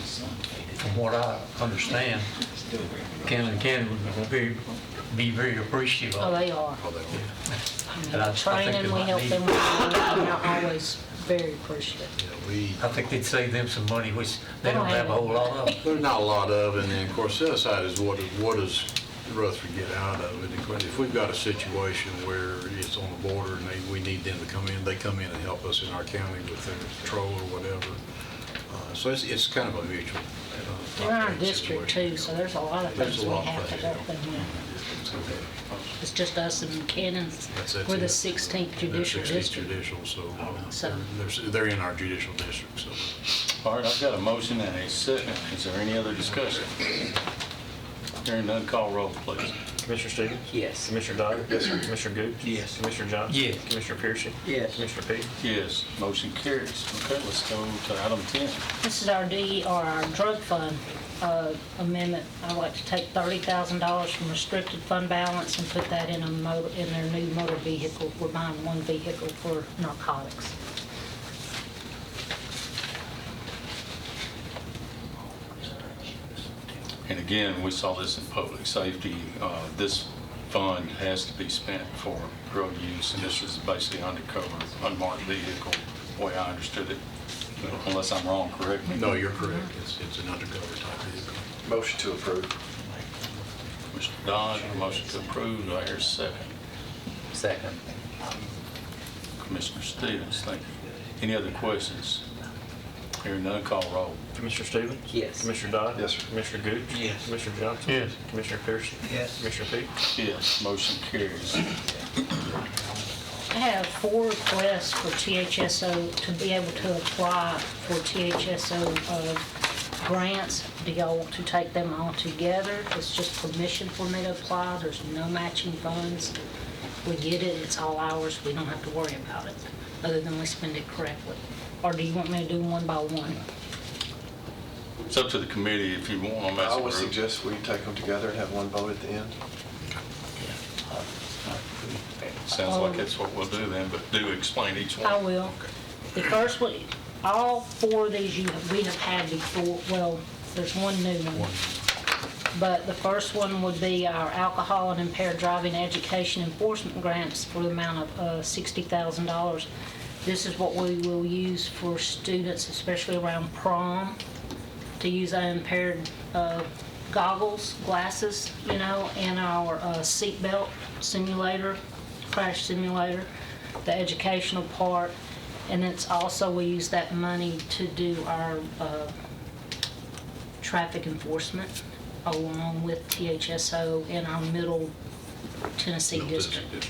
From what I understand, Cannon County would be very appreciative Oh, of it. they are. Oh, they will. And I think Training, they we might help need- them with, and they're always very appreciative. Yeah, I think they'd save them some money, which they They don't don't have a have whole lot of. There's not a lot of, and then, of course, the other side is what does Rutherford get out of it? If we've got a situation where it's on the border and we need them to come in, they come in and help us in our county with their patrol or whatever. So it's kind of a mutual. They're in our type district situation. too, so there's a lot of There's things a we lot of have to things, help yeah. them with. It's just us and Cannon's. That's We're the it. 16th judicial They're 16th district. judicial, so So- they're in our judicial district, so. All right, I've got a motion and a second. Is there any other discussion? Hearing none, call roll, please. Commissioner Stevens? Yes. Commissioner Dyer? Yes, sir. Commissioner Gooch? Yes. Commissioner Johnson? Yes. Commissioner Piercy? Yes. Commissioner Pete? Yes, motion carries. Okay, let's go to item 10. This is our our drug fund amendment. I'd like to take $30,000 from restricted fund balance and put that in their new motor vehicle. We're buying one vehicle for narcotics. And again, we saw this in public safety. This fund has to be spent for drug use, and this is basically undercover, unmarked vehicle, the way I understood it. Unless I'm wrong, correct me. No, you're correct. It's an undercover type vehicle. Motion to approve. Mr. Dodd, motion to approve. Do I hear a second? Second. Commissioner Stevens, thank you. Any other questions? Hearing none, call roll. Commissioner Stevens? Yes. Commissioner Dodd? Yes, sir. Commissioner Gooch? Yes. Commissioner Johnson? Yes. Commissioner Pearson? Yes. Commissioner Peak? Yes, motion carries. I have 4 requests for THSO to be able to apply for THSO grants. Do y'all want to take them all together? It's just permission for me to apply. There's no matching funds. We get it, it's all ours. We don't have to worry about it, other than we spend it correctly. Or do you want me to do one by one? It's up to the committee if you want them as I a would group. suggest we take them together and have one vote at the end. Sounds like that's what we'll do then, but do explain each one. I will. The first one, all 4 of these we have had before. Well, there's one new one. But the first one would be our alcohol and impaired driving education enforcement grants for the amount of $60,000. This is what we will use for students, especially around prom, to use our impaired glasses, and our seatbelt simulator, crash simulator, the educational part. And it's also, we use that money to do our traffic enforcement along with THSO in our Middle Tennessee district.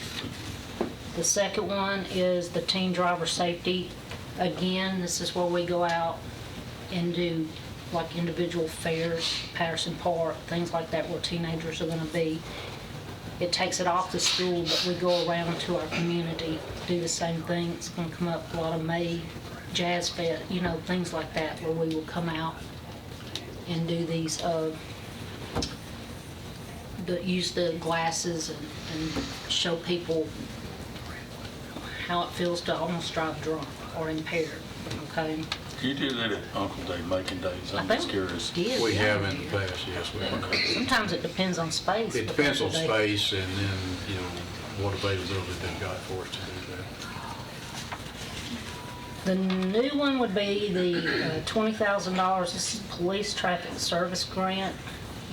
The second one is the teen driver safety. Again, this is where we go out and do like individual fairs, Patterson Park, things like that where teenagers are going to be. It takes it off the school, but we go around to our community, do the same thing. It's going to come up a lot of May, Jazz Fest, things like that, where we will come out and do these, use the glasses and show people how it feels to almost drive drunk or impaired, okay? Do you do that at Uncle Dave Macon Days? I'm I just think curious. we did, We yeah. have in the past, yes, we have. Sometimes it depends on space. It but depends on they- space and then, what availability they've got for us to do that. The new one would be the $20,000. This is police traffic service grant.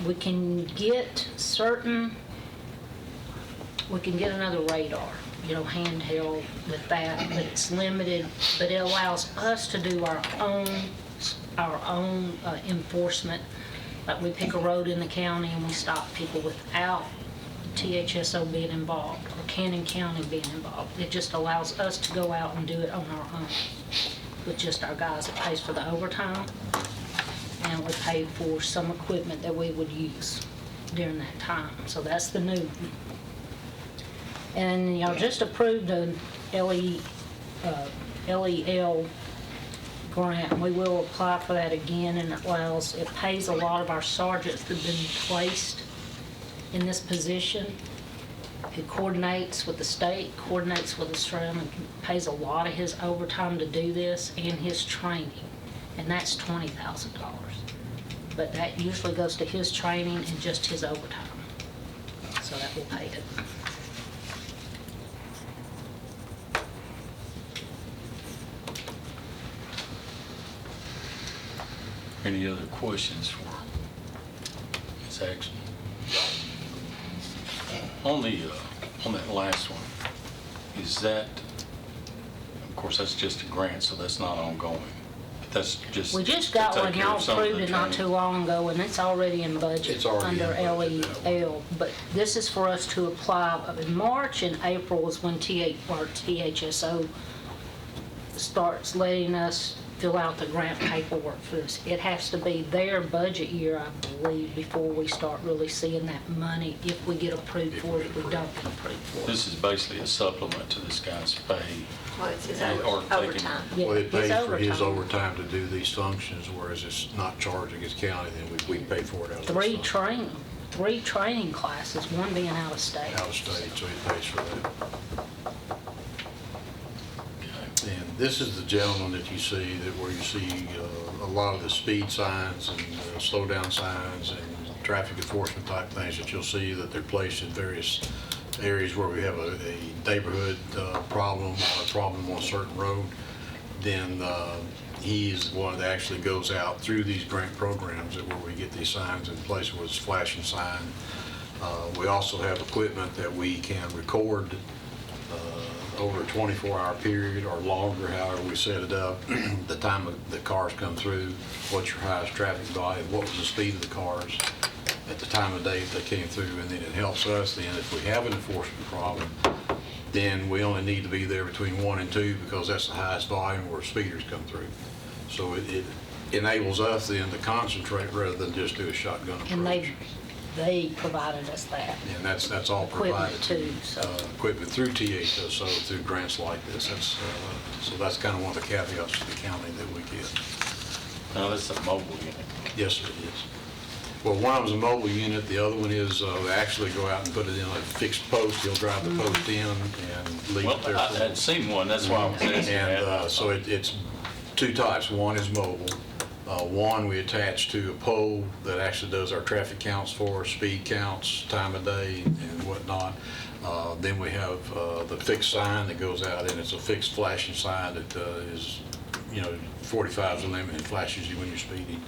We can get another radar, handheld with that, but it's limited. But it allows us to do our own enforcement. Like we pick a road in the county and we stop people without THSO being involved or Cannon County being involved. It just allows us to go out and do it on our own with just our guys. It pays for the overtime and we pay for some equipment that we would use during that time. So that's the new one. And y'all just approved an LEL grant. We will apply for that again, and it pays a lot of our sergeants that have been placed in this position. It coordinates with the state, coordinates with the SRAM, and pays a lot of his overtime to do this and his training, and that's $20,000. But that usually goes to his training and just his overtime, so that will pay it. Any other questions for Ms. Axon? On that last one, is that, of course, that's just a grant, so that's not ongoing. But that's just. We just to got take one, care of y'all some of the approved it not training. too long ago, and it's already in budget It's already under in budget, LEL. But this is for us to apply, in March and April is when THSO starts letting us fill out the grant paperwork for this. It has to be their budget year, I believe, before we start really seeing that money, if we get approved for it, if we don't get approved for it. This is basically a supplement to this guy's pay. Well, it's his Or taking- overtime. Yeah, Well, it pays it's for his overtime to do these functions, whereas it's not charging his county, then we pay for it out of the Three training classes, one being out of state. out of state, so he pays for that. And this is the gentleman that you see, where you see a lot of the speed signs and slow down signs and traffic enforcement type things that you'll see that they're placed in various areas where we have a neighborhood problem or a problem on a certain road. Then he's the one that actually goes out through these grant programs where we get these signs in place where it's flashing sign. We also have equipment that we can record over a 24-hour period or longer, however we set it up, the time the cars come through, what's your highest traffic volume, what was the speed of the cars at the time of day that they came through, and then it helps us then if we have an enforcement problem, then we only need to be there between 1 and 2 because that's the highest volume where speeders come through. So it enables us then to concentrate rather than just do a shotgun approach. And they provided us that. And that's all Equipment provided. too, so. Equipment through TA, so through grants like this. So that's kind of one of the caveats to the county that we get. Now, this is a mobile unit. Yes, sir, it is. Well, one of them's a mobile unit, the other one is they actually go out and put it in a fixed post. He'll drive the post in and leave Well, it there. I hadn't seen one, that's why I was asking And that. so it's two types. One is mobile. One we attach to a pole that actually does our traffic counts for us, speed counts, time of day and whatnot. Then we have the fixed sign that goes out, and it's a fixed flashing sign that is, 45 is the limit and flashes you when you're speeding.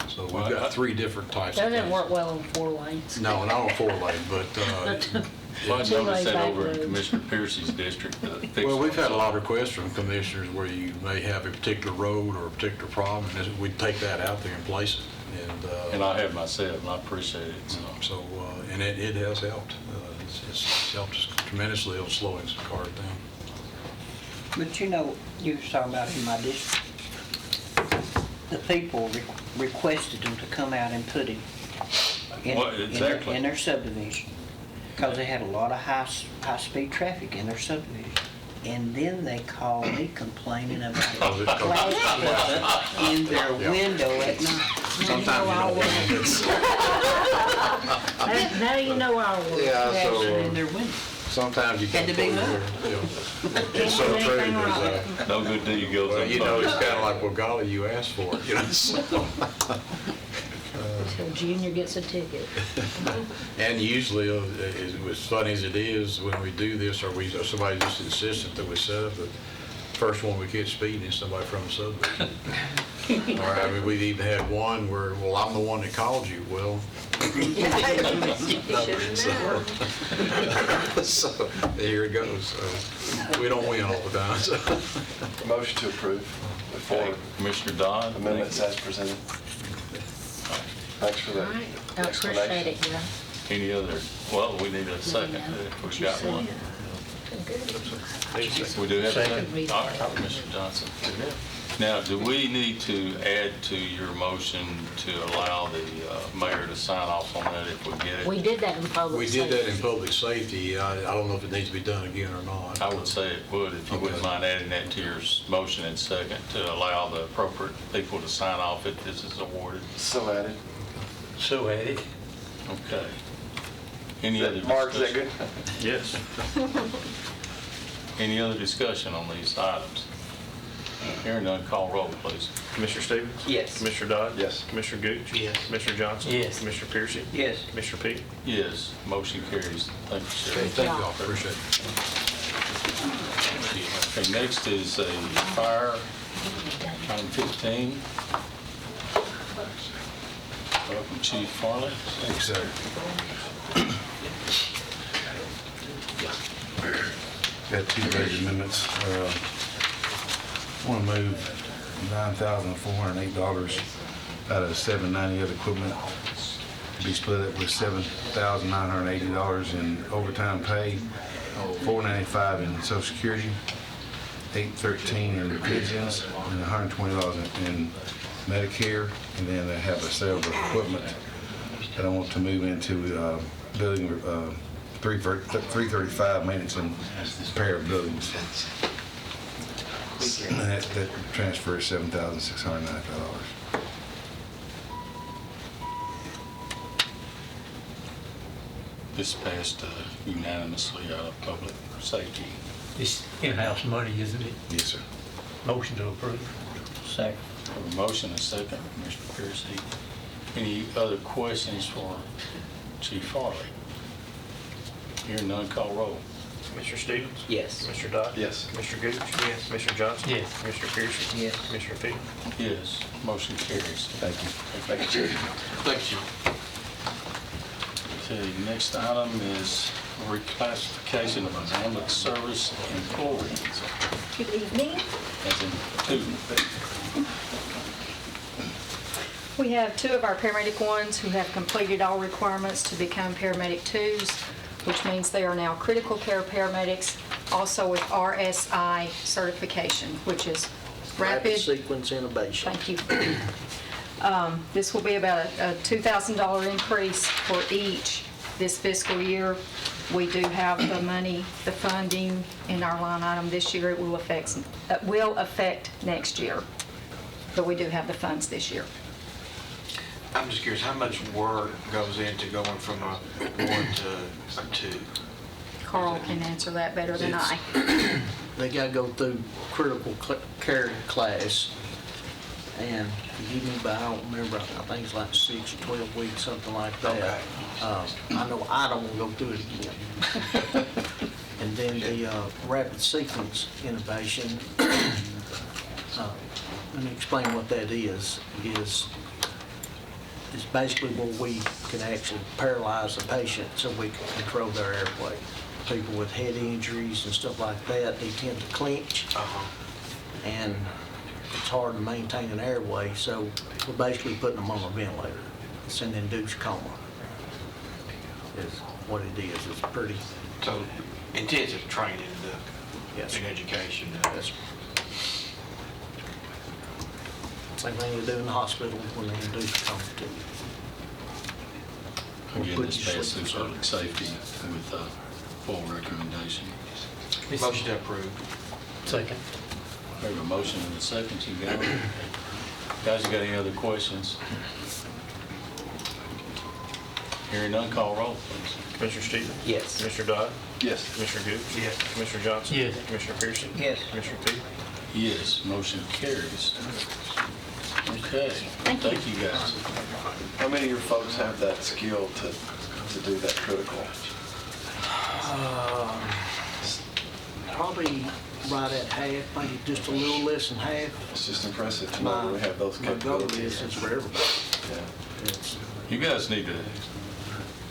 So we've got 3 different types of Doesn't things. work well on 4 lanes. No, not on 4-lane, but Well, I Two-way noticed that back over in roads. Commissioner Piercy's district. well, we've had a lot of requests from commissioners where you may have a particular road or a particular problem, and we take that out there and place it. And I have myself, and I appreciate it. So, and it has helped. It's helped us tremendously on slowing some cars down. But you were talking about in my district, the people requested them to come out and put it Well, exactly. in their subdivision, because they had a lot of high-speed traffic in their subdivision. And then they called me complaining about flashing in their window at night. Sometimes you don't want it. Now you know our work. Yeah, Flashing in so their window. sometimes you Had can to be pull moved. It's so Can't do true. anything There's wrong. No good deed goes well, unpunished. it's kind of like, well, golly, you asked for it, so. Till Junior gets a ticket. And usually, as funny as it is, when we do this, or somebody's just insistent that we set up, the first one we catch speeding is somebody from the subdivision. Or, I mean, we've even had one where, well, I'm the one that called you. Well, so here it goes. So we don't win all the time. So. Motion to approve the 4 Commissioner Dodd? amendments as presented. Thanks for All the right, I appreciate explanation. it, yeah. Any other, well, we need a second if we got one. We do have a second? All right, Commissioner Johnson. Now, do we need to add to your motion to allow the mayor to sign off on that if we get it? We did that in public We safety. did that in public safety. I don't know if it needs to be done again or not. I would say it would, if you wouldn't mind adding that to your motion in second to allow the appropriate people to sign off if this is awarded. So added. So added. Okay. Any other Mark, is that discussion? good? Yes. Any other discussion on these items? Hearing none, call roll, please. Commissioner Stevens? Yes. Commissioner Dodd? Yes. Commissioner Gooch? Yes. Commissioner Johnson? Yes. Commissioner Piercy? Yes. Commissioner Peak? Yes, motion carries. Thank you, Sheriff. Thank you all. Appreciate it. Okay, next is a fire, item 15. Welcome, Chief Farley. Thanks, sir. Got 2 budget amendments. Want to move $9,408 out of $790 of equipment to be split up with $7,980 in overtime pay, $495 in Social Security, $813 in pensions, and $120 in Medicare, and then I have a sale of equipment that I want to move into building 335 maintenance and repair of buildings. And that transfer is $7,695. This passed unanimously out of public safety. It's in-house money, isn't it? Yes, sir. Motion to approve. Second. Have a motion and a second, Commissioner Piercy. Any other questions for Chief Farley? Hearing none, call roll. Commissioner Stevens? Yes. Commissioner Dodd? Yes. Commissioner Gooch? Yes. Commissioner Johnson? Yes. Commissioner Piercy? Yes. Commissioner Peak? Yes, motion carries. Thank you. Thank you. Okay, next item is reclassification of an ambulance service employees, Good evening. as in two. We have two of our paramedic ones who have completed all requirements to become paramedic twos, which means they are now critical care paramedics, also with RSI certification, which is rapid sequence intubation. Thank you. This will be about a $2,000 increase for each this fiscal year. We do have the money, the funding in our line item this year. It will affect next year, but we do have the funds this year. I'm just curious, how much work goes into going from a 1 to 2? Carl can answer that better than I. They gotta go through critical care class, and you need, I don't remember, I think it's like 6 or 12 weeks, something like that. Okay. I know I don't wanna go through it again. And then the rapid sequence intubation, let me explain what that is basically where we can actually paralyze the patient so we can control their airway. People with head injuries and stuff like that, they tend to clench, and it's hard to maintain an airway, so we're basically putting them on a ventilator. It's an induced coma is what it is. It's pretty... So intensive training Yes. in education. Yes. Same thing they do in the hospital when they induce a coma too. Again, this passes through public safety with full recommendation. Motion to approve. Second. We have a motion and a second. You got it? Guys, you got any other questions? Hearing none, call roll, please. Commissioner Stevens? Yes. Commissioner Dodd? Yes. Commissioner Gooch? Yes. Commissioner Johnson? Yes. Commissioner Pearson? Yes. Commissioner Peete? Yes, motion carries. Okay, thank you guys. How many of your folks have that skill to do that critical? Probably right at half, maybe just a little less than half. It's just impressive to know that we have those My goal capabilities. is for everybody. Yeah. It's- You guys need to,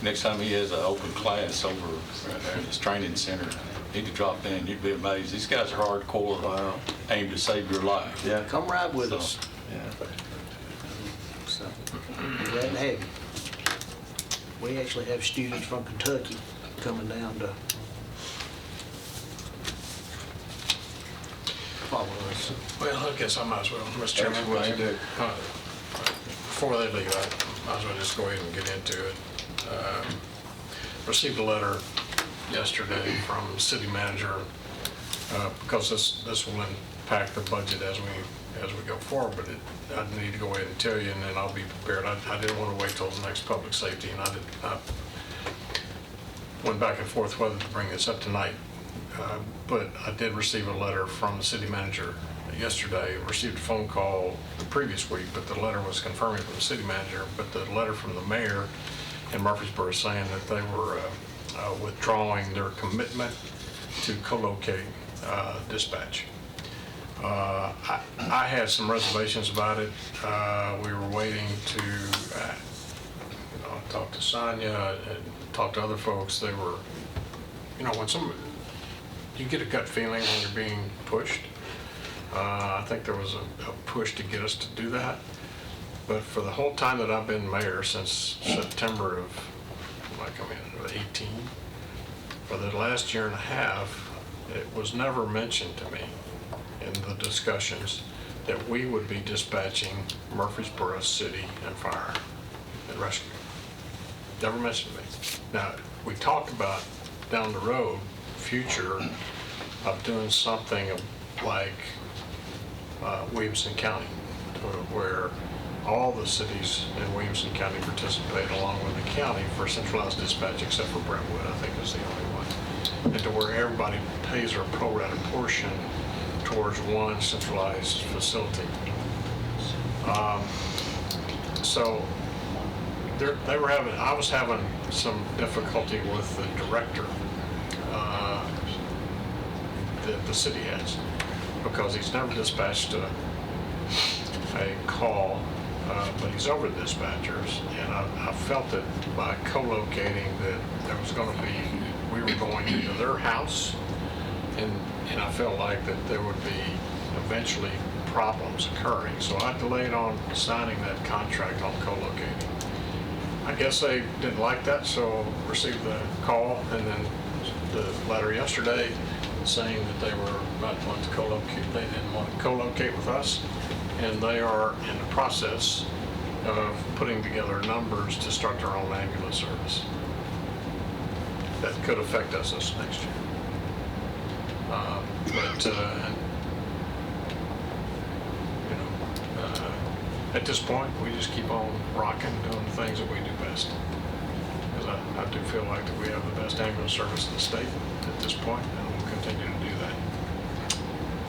next time he has an open class over at his training center, you need to drop in, you'd be amazed. These guys are hardcore, Wow. aim to save your life. Yeah. Come ride with So, us. Yeah. So, glad to have you. We actually have students from Kentucky coming down to follow us. Well, I guess I might as well, Mr. Chairman. What you do. Before they leave, I might as well just go ahead and get into it. Received a letter yesterday from the city manager, because this will impact the budget as we go forward, but I need to go ahead and tell you, and then I'll be prepared. I didn't want to wait till the next public safety, and I went back and forth whether to bring this up tonight. But I did receive a letter from the city manager yesterday. Received a phone call the previous week, but the letter was confirming from the city manager, but the letter from the mayor in Murfreesboro saying that they were withdrawing their commitment to co-locate dispatch. I had some reservations about it. We were waiting to talk to Sonia and talk to other folks. They were, when you get a gut feeling when you're being pushed. I think there was a push to get us to do that. But for the whole time that I've been mayor, since September of, 18, for the last year and a half, it was never mentioned to me in the discussions that we would be dispatching Murfreesboro City and Fire and Rescue. Never mentioned to me. Now, we talked about down the road, future, of doing something like Williamson County, where all the cities in Williamson County participate along with the county for centralized dispatch, except for Brentwood, I think is the only one. And to where everybody pays their pro rata portion towards one centralized facility. So I was having some difficulty with the director that the city has, because he's never dispatched a call, but he's over dispatchers, and I felt that by co-locating that there was going to be we were going into their house, and I felt like that there would be eventually problems occurring. So I delayed on signing that contract on co-locating. I guess they didn't like that, so received the call and then the letter yesterday saying that they were not wanting to co-locate, they didn't want to co-locate with us, and they are in the process of putting together numbers to start their own ambulance service. That could affect us this next year. At this point, we just keep on rocking, doing the things that we do best. Because I do feel like that we have the best ambulance service in the state at this point, and we'll continue to do that.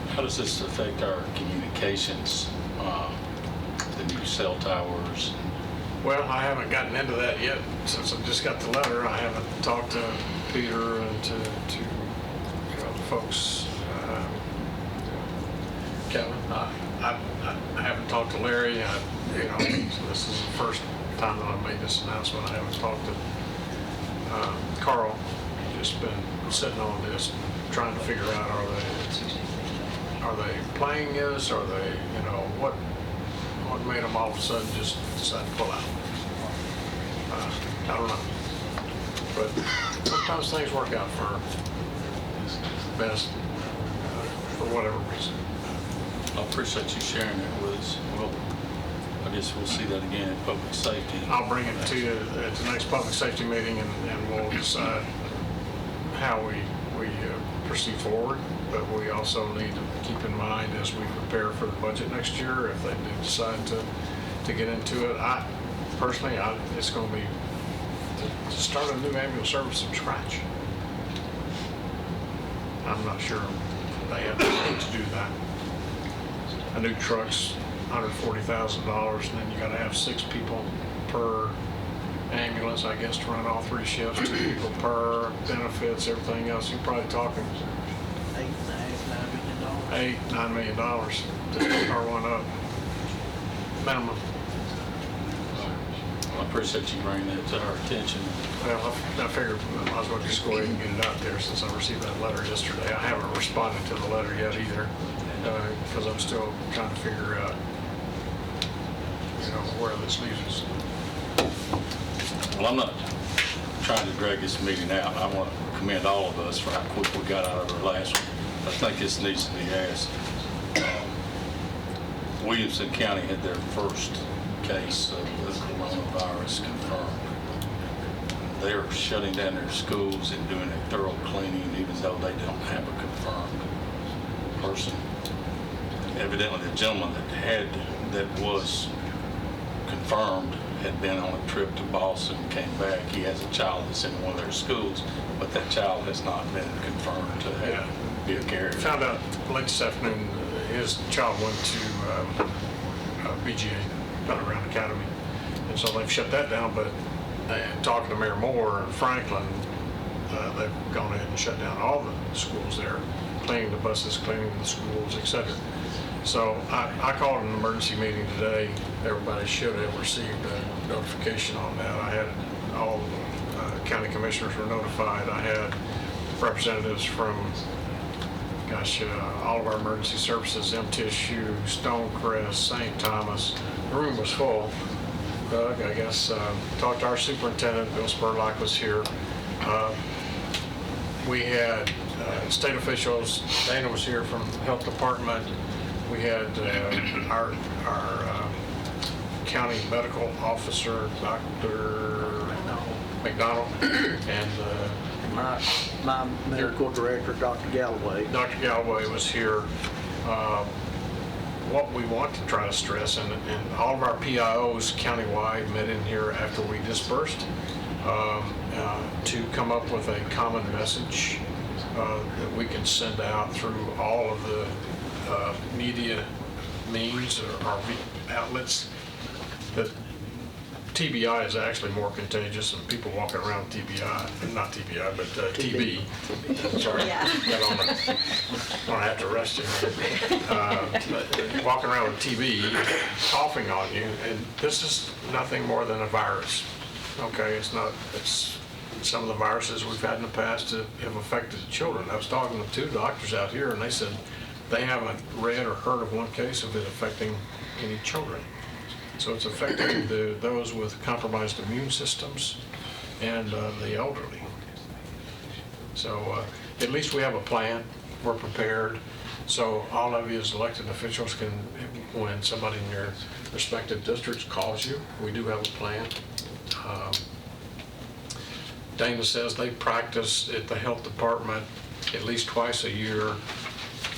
How does this affect our communications, the new cell towers? Well, I haven't gotten into that yet. Since I just got the letter, I haven't talked to Peter and to the folks, Kevin. I haven't talked to Larry. So this is the first time that I've made this announcement. I haven't talked to Carl. Just been sitting on this, trying to figure out are they playing this? Are they, what made them all of a sudden just decide to pull out? I don't know. But sometimes things work out for best for whatever reason. I appreciate you sharing that with us. Well, I guess we'll see that again in public safety. I'll bring it to you at the next public safety meeting, and we'll decide how we proceed forward. But we also need to keep in mind as we prepare for the budget next year, if they do decide to get into it. Personally, it's going to be to start a new ambulance service from scratch. I'm not sure they have the money to do that. A new truck's $140,000, and then you got to have 6 people per ambulance, I guess, to run all 3 shifts, 2 people per, benefits, everything else. You're probably talking $8-9 million just to start one up, minimum. I appreciate you bringing that to our attention. Well, I figured I might as well just go ahead and get it out there since I received that letter yesterday. I haven't responded to the letter yet either, because I'm still trying to figure out, where this leaves us. Well, I'm not trying to drag this meeting out. I want to commend all of us for how quick we got out of our last one. I think this needs to be asked. Williamson County had their first case of the coronavirus confirmed. They're shutting down their schools and doing a thorough cleaning, even though they don't have a confirmed person. Evidently, the gentleman that was confirmed had been on a trip to Boston, came back. He has a child that's in one of their schools, but that child has not been confirmed to be a carrier. Found out late this afternoon his child went to BGA, Underground Academy, and so they've shut that down. But talking to Mayor Moore and Franklin, they've gone ahead and shut down all the schools there, cleaning the buses, cleaning the schools, etc. So I called an emergency meeting today. Everybody should have received a notification on that. I had all county commissioners were notified. I had representatives from, all of our emergency services, MTSU, Stonecrest, St. Thomas. The room was full. Doug, I guess, talked to our superintendent. Bill Spurlock was here. We had state officials. Dana was here from the health department. We had our county medical officer, Dr. McDonald, and my medical director, Dr. Galloway. Dr. Galloway was here. What we want to try to stress, and all of our PIOs countywide met in here after we dispersed to come up with a common message that we can send out through all of the media means or outlets. That TBI is actually more contagious than people walking around with TBI, not TBI, but TB. Sorry, got on the, don't have to arrest you. Walking around with TB, coughing on you, and this is nothing more than a virus. Okay, it's some of the viruses we've had in the past have affected children. I was talking to 2 doctors out here, and they said they haven't read or heard of one case of it affecting any children. So it's affecting those with compromised immune systems and the elderly. So at least we have a plan. We're prepared. So all of you as elected officials can, when somebody in your respective districts calls you, we do have a plan. Dana says they practice at the health department at least twice a year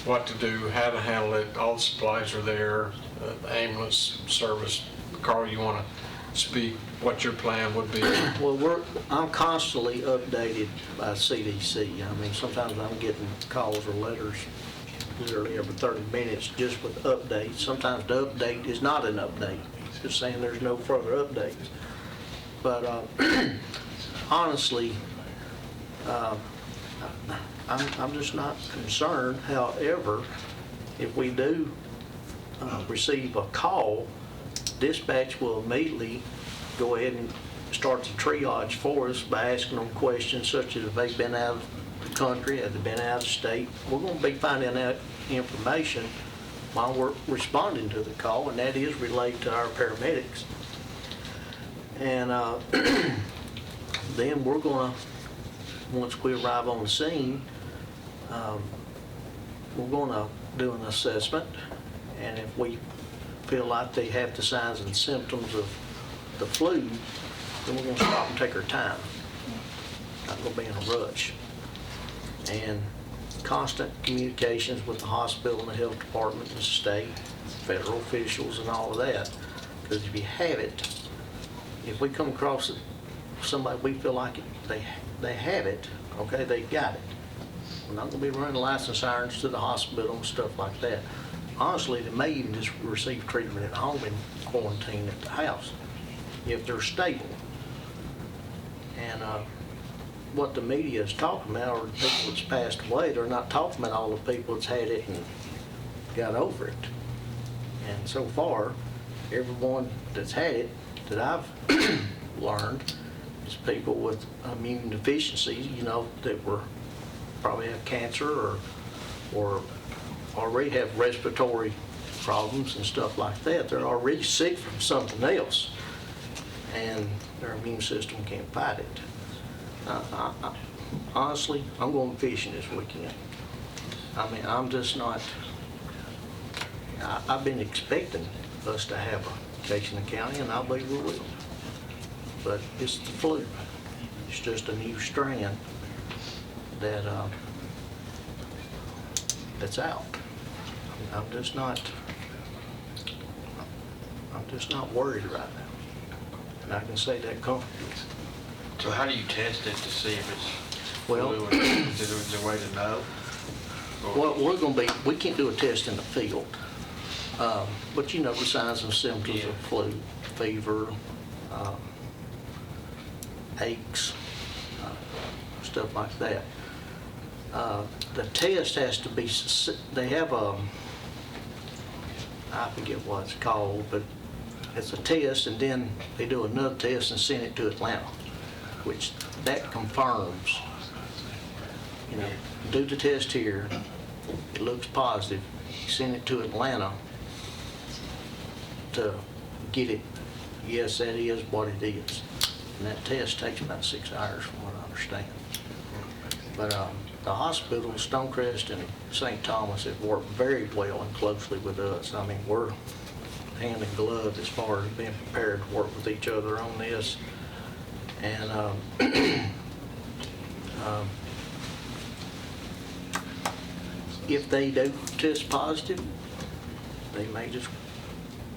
what to do, how to handle it. All the supplies are there, the ambulance service. Carl, you want to speak what your plan would be? Well, I'm constantly updated by CDC. I mean, sometimes I'm getting calls or letters literally every 30 minutes just with updates. Sometimes the update is not an update. It's just saying there's no further updates. But honestly, I'm just not concerned. However, if we do receive a call, dispatch will immediately go ahead and start the triage for us by asking them questions such as, have they been out of the country, have they been out of state? We're going to be finding out information while we're responding to the call, and that is related to our paramedics. And then we're going to, once we arrive on the scene, we're going to do an assessment, and if we feel like they have the signs and symptoms of the flu, then we're going to stop and take our time. Not going to be in a rush. And constant communications with the hospital and the health department and the state, federal officials and all of that. Because if you have it, if we come across somebody we feel like they have it, okay, they got it. We're not going to be running license sirens to the hospital and stuff like that. Honestly, they may even just receive treatment at home and quarantine at the house if they're stable. And what the media is talking about are the people that's passed away. They're not talking about all the people that's had it and got over it. And so far, everyone that's had it that I've learned is people with immune deficiencies, you know, that were probably have cancer or already have respiratory problems and stuff like that. They're already sick from something else, and their immune system can't fight it. Honestly, I'm going fishing this weekend. I mean, I'm just not, I've been expecting us to have a case in the county, and I believe we will. But it's the flu. It's just a new strand that that's out. I'm just not worried right now, and I can say that comfortably. So how do you test it to see if it's Well, flu? Is there a way to know? Well, we can't do a test in the field, but you know the signs and symptoms of flu, fever, aches, stuff like that. The test has to be, they have I forget what it's called, but it's a test, and then they do another test and send it to Atlanta, which that confirms, you know, do the test here, it looks positive, send it to Atlanta to get it, yes, that is what it is. And that test takes about 6 hours from what I understand. But the hospital, Stonecrest and St. Thomas, have worked very well and closely with us. I mean, we're hand in glove as far as being prepared to work with each other on this. And if they do test positive, they may just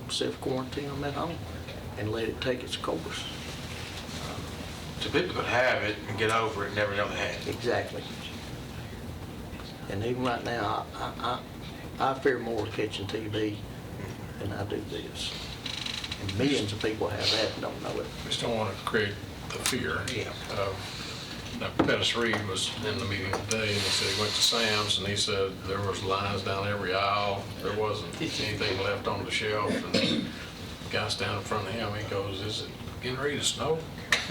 self-quarantine them at home and let it take its course. So people could have it and get over it and never know they had it. Exactly. And even right now, I fear more catching TB than I do this. And millions of people have that and don't know it. We just don't want to create the fear. Yeah. Now, Pettis Reed was in the meeting today, and he said he went to Sam's, and he said there was lines down every aisle. There wasn't anything left on the shelf. And the guy standing in front of him, he goes, "Is it getting ready to snow?" I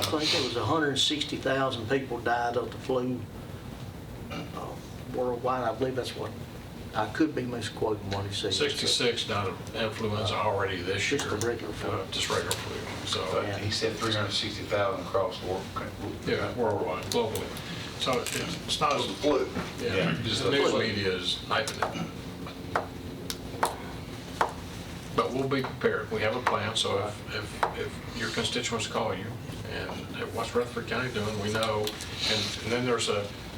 think it was 160,000 people died of the flu worldwide. I believe that's what, I could be misquoting what he said. 66 died of influenza already this year. Just the regular flu. Just regular flu. So, He said 360,000 across the world. yeah, worldwide, globally. So it's not as, Flu. yeah, just the news media is hyping it. But we'll be prepared. We have a plan, so if your constituents call you, and what's Rutherford County doing, we know. And then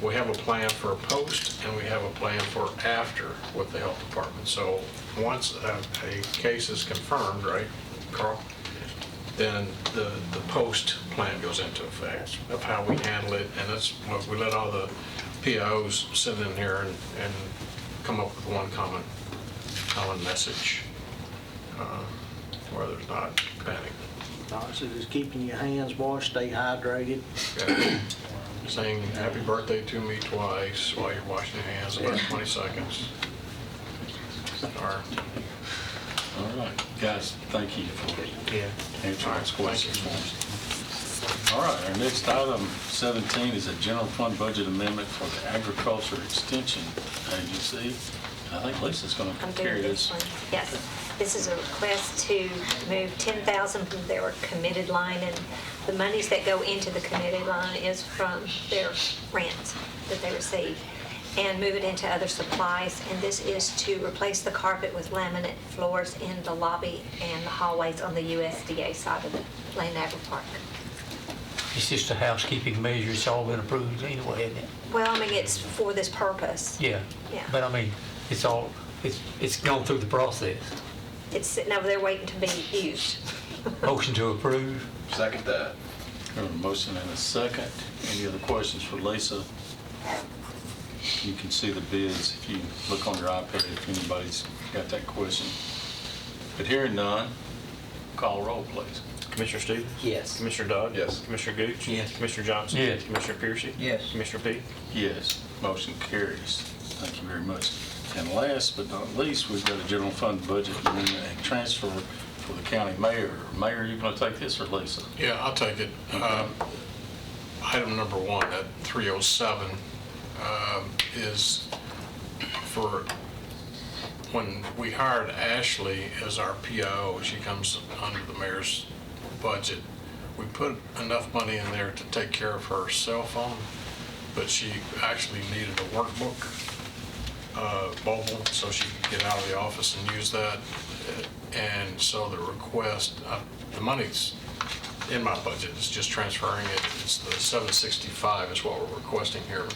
we have a plan for a post, and we have a plan for after with the health department. So once a case is confirmed, right, Carl? Then the post plan goes into effect of how we handle it, and that's what we let all the POs sit in here and come up with one common message, where there's not panic. So just keeping your hands washed, stay hydrated. Saying happy birthday to me twice while you're washing your hands, about 20 seconds. All right, guys, thank you for answering those questions for us. All right, our next item, 17, is a general fund budget amendment for the Agriculture Extension Agency. I think Lisa's going to I'm carry doing this. this one. Yes, this is a request to move 10,000 from their committed line, and the monies that go into the committed line is from their rent that they receive, and move it into other supplies. And this is to replace the carpet with laminate floors in the lobby and the hallways on the USDA side of the Lane Agri Park. It's just a housekeeping measure. It's all been approved anyway, isn't it? Well, I mean, it's for this purpose. Yeah. Yeah. But I mean, it's gone through the process. It's sitting over there waiting to be used. Motion to approve. Second that. We have a motion and a second. Any other questions for Lisa? You can see the bids if you look on your iPad if anybody's got that question. But hearing none, call roll, please. Commissioner Stevens? Yes. Commissioner Dodd? Yes. Commissioner Gooch? Yes. Commissioner Johnson? Yes. Commissioner Piercy? Yes. Commissioner Peak? Yes, motion carries. Thank you very much. And last but not least, we've got a general fund budget amendment and transfer for the county mayor. Mayor, you going to take this or Lisa? Yeah, I'll take it. Item number 1 at 307 is for when we hired Ashley as our PO, she comes under the mayor's budget. We put enough money in there to take care of her cell phone, but she actually needed a workbook, mobile, so she could get out of the office and use that. And so the request, the money's in my budget, it's just transferring it. It's the 765 is what we're requesting here.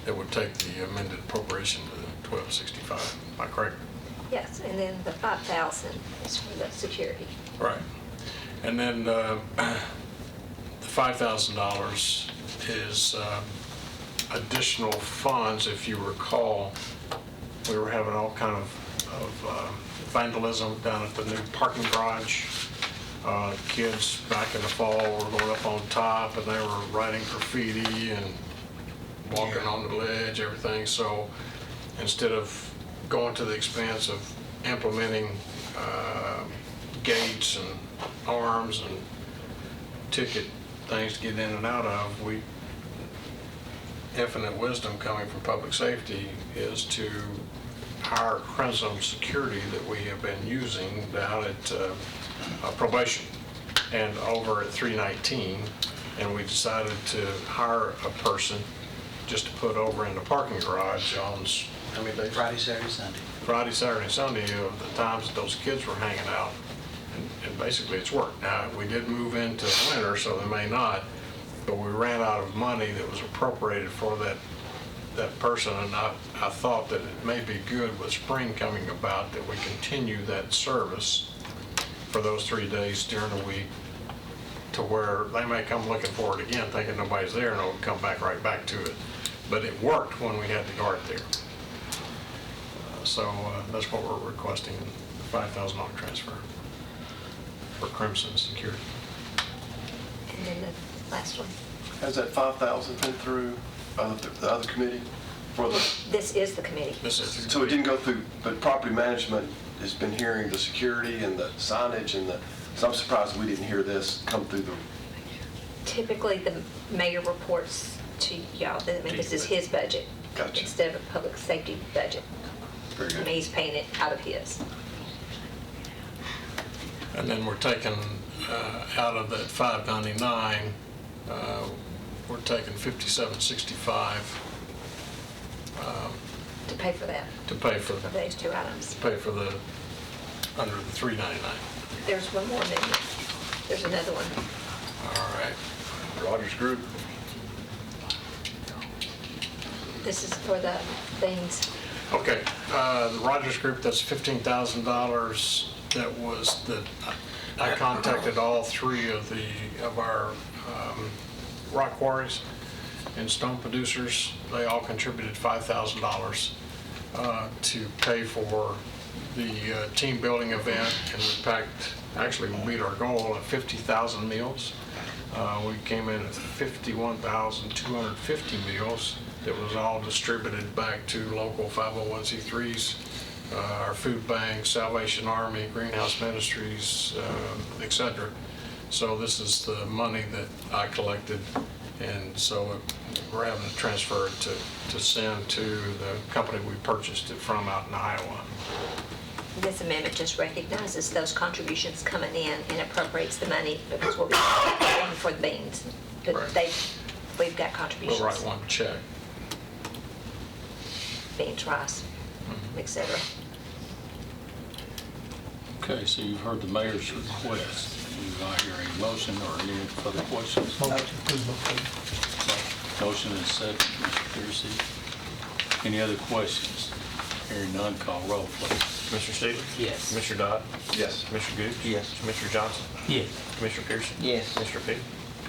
That would take the amended appropriation to 1265. Am I correct? Yes, and then the 5,000 is for the security. Right. And then the $5,000 is additional funds. If you recall, we were having all kind of vandalism down at the new parking garage. Kids back in the fall were going up on top and they were writing graffiti and walking on the ledge, everything. So instead of going to the expense of implementing gates and arms and ticket things to get in and out of, we, infinite wisdom coming from public safety, is to hire Crimson Security that we have been using down at probation and over at 319, and we decided to hire a person just to put over in the parking garage on, how many days? Friday, Saturday, Sunday. Friday, Saturday, and Sunday of the times that those kids were hanging out. And basically it's worked. Now, we did move into winter, so they may not, but we ran out of money that was appropriated for that person, and I thought that it may be good with spring coming about that we continue that service for those 3 days during the week, to where they may come looking for it again, thinking nobody's there, and it'll come back right back to it. But it worked when we had the guard there. So that's what we're requesting, the $5,000 transfer for Crimson Security. And then the last one. Has that 5,000 been through the other committee? For the, This is the committee. This is so it didn't go through, but property management has been hearing the security and the signage and so I'm surprised we didn't hear this come through the, Typically, the mayor reports to y'all, I mean, this is his budget. Gotcha. Instead of a public safety budget. very I good. mean, he's paying it out of his. And then we're taking, out of that 599, we're taking 5765 To pay for that, to pay for, for those two items. to pay for the, under the 399. There's one more amendment. There's another one. All right. Rogers Group. This is for the things. Okay, the Rogers Group, that's $15,000. That was that I contacted all three of our rock quarries and stone producers. They all contributed $5,000 to pay for the team building event, and we actually we beat our goal of 50,000 meals. We came in at 51,250 meals that was all distributed back to local 501c3s, our food bank, Salvation Army, Greenhouse Ministries, etc. So this is the money that I collected, and so we're having to transfer it to send to the company we purchased it from out in Iowa. This amendment just recognizes those contributions coming in and appropriates the money because we'll be paying for the beans. But Right. we've got contributions. We'll write one check. Beans, rice, et cetera. Okay, so you've heard the mayor's request. Do I hear a motion or any further questions? Motion is second, Mr. Piercy. Any other questions? Hearing none, call roll, please. Commissioner Stevens? Yes. Commissioner Dodd? Yes. Commissioner Gooch? Yes. Commissioner Johnson? Yes. Commissioner Pearson? Yes. Commissioner Pete?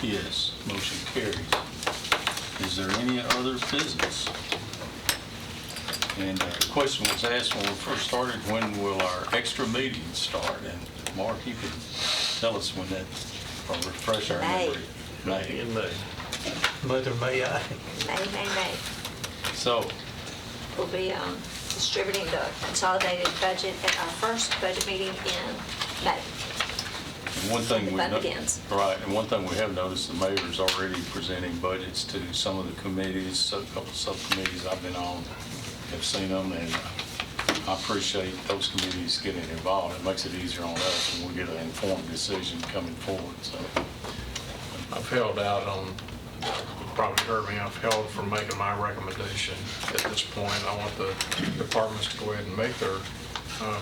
Yes, motion carries. Is there any other business? And the question was asked when we first started, when will our extra meetings start? And Mark, you can tell us when that, or refresh our memory. May. In May. Mother, may I? May. So, We'll be distributing the consolidated budget at our first budget meeting in May. and one thing The we fun know, begins. right, and one thing we have noticed, the mayor's already presenting budgets to some of the committees, a couple of subcommittees I've been on, have seen them, and I appreciate those committees getting involved. It makes it easier on us when we get an informed decision coming forward, so. I've held out on, you probably heard me, I've held from making my recommendation at this point. I want the departments to go ahead and make their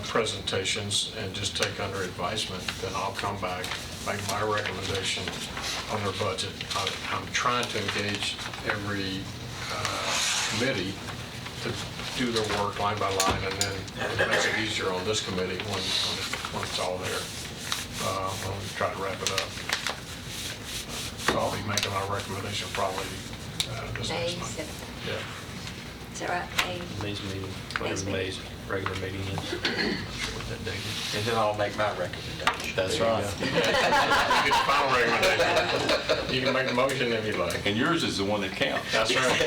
presentations and just take under advisement. Then I'll come back, make my recommendation on their budget. I'm trying to engage every committee to do their work line by line, and then it makes it easier on this committee when it's all there. When we try to wrap it up. So I'll be making my recommendation probably this May next month. 7th. Yeah. Is that right? May? May's meeting, May's whatever May's regular meeting is. Not sure what that date is. And then I'll make my recommendation. That's right. You get the final recommendation. You can make the motion if you like. And yours is the one that counts. That's right.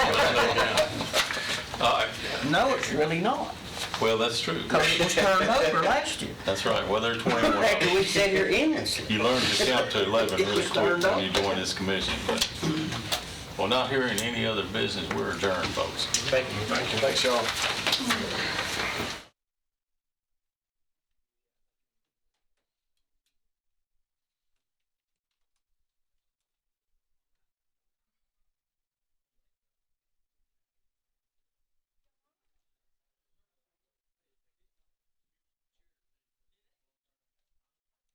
No, it's really not, Well, that's true. because it was turned over last year. That's right. Well, there are 21. After we sat here endlessly. You learn to count to 11 It really was quick turned when you over. join this commission. But, well, not hearing any other business, we're adjourned, folks. Thank you. Thanks, y'all.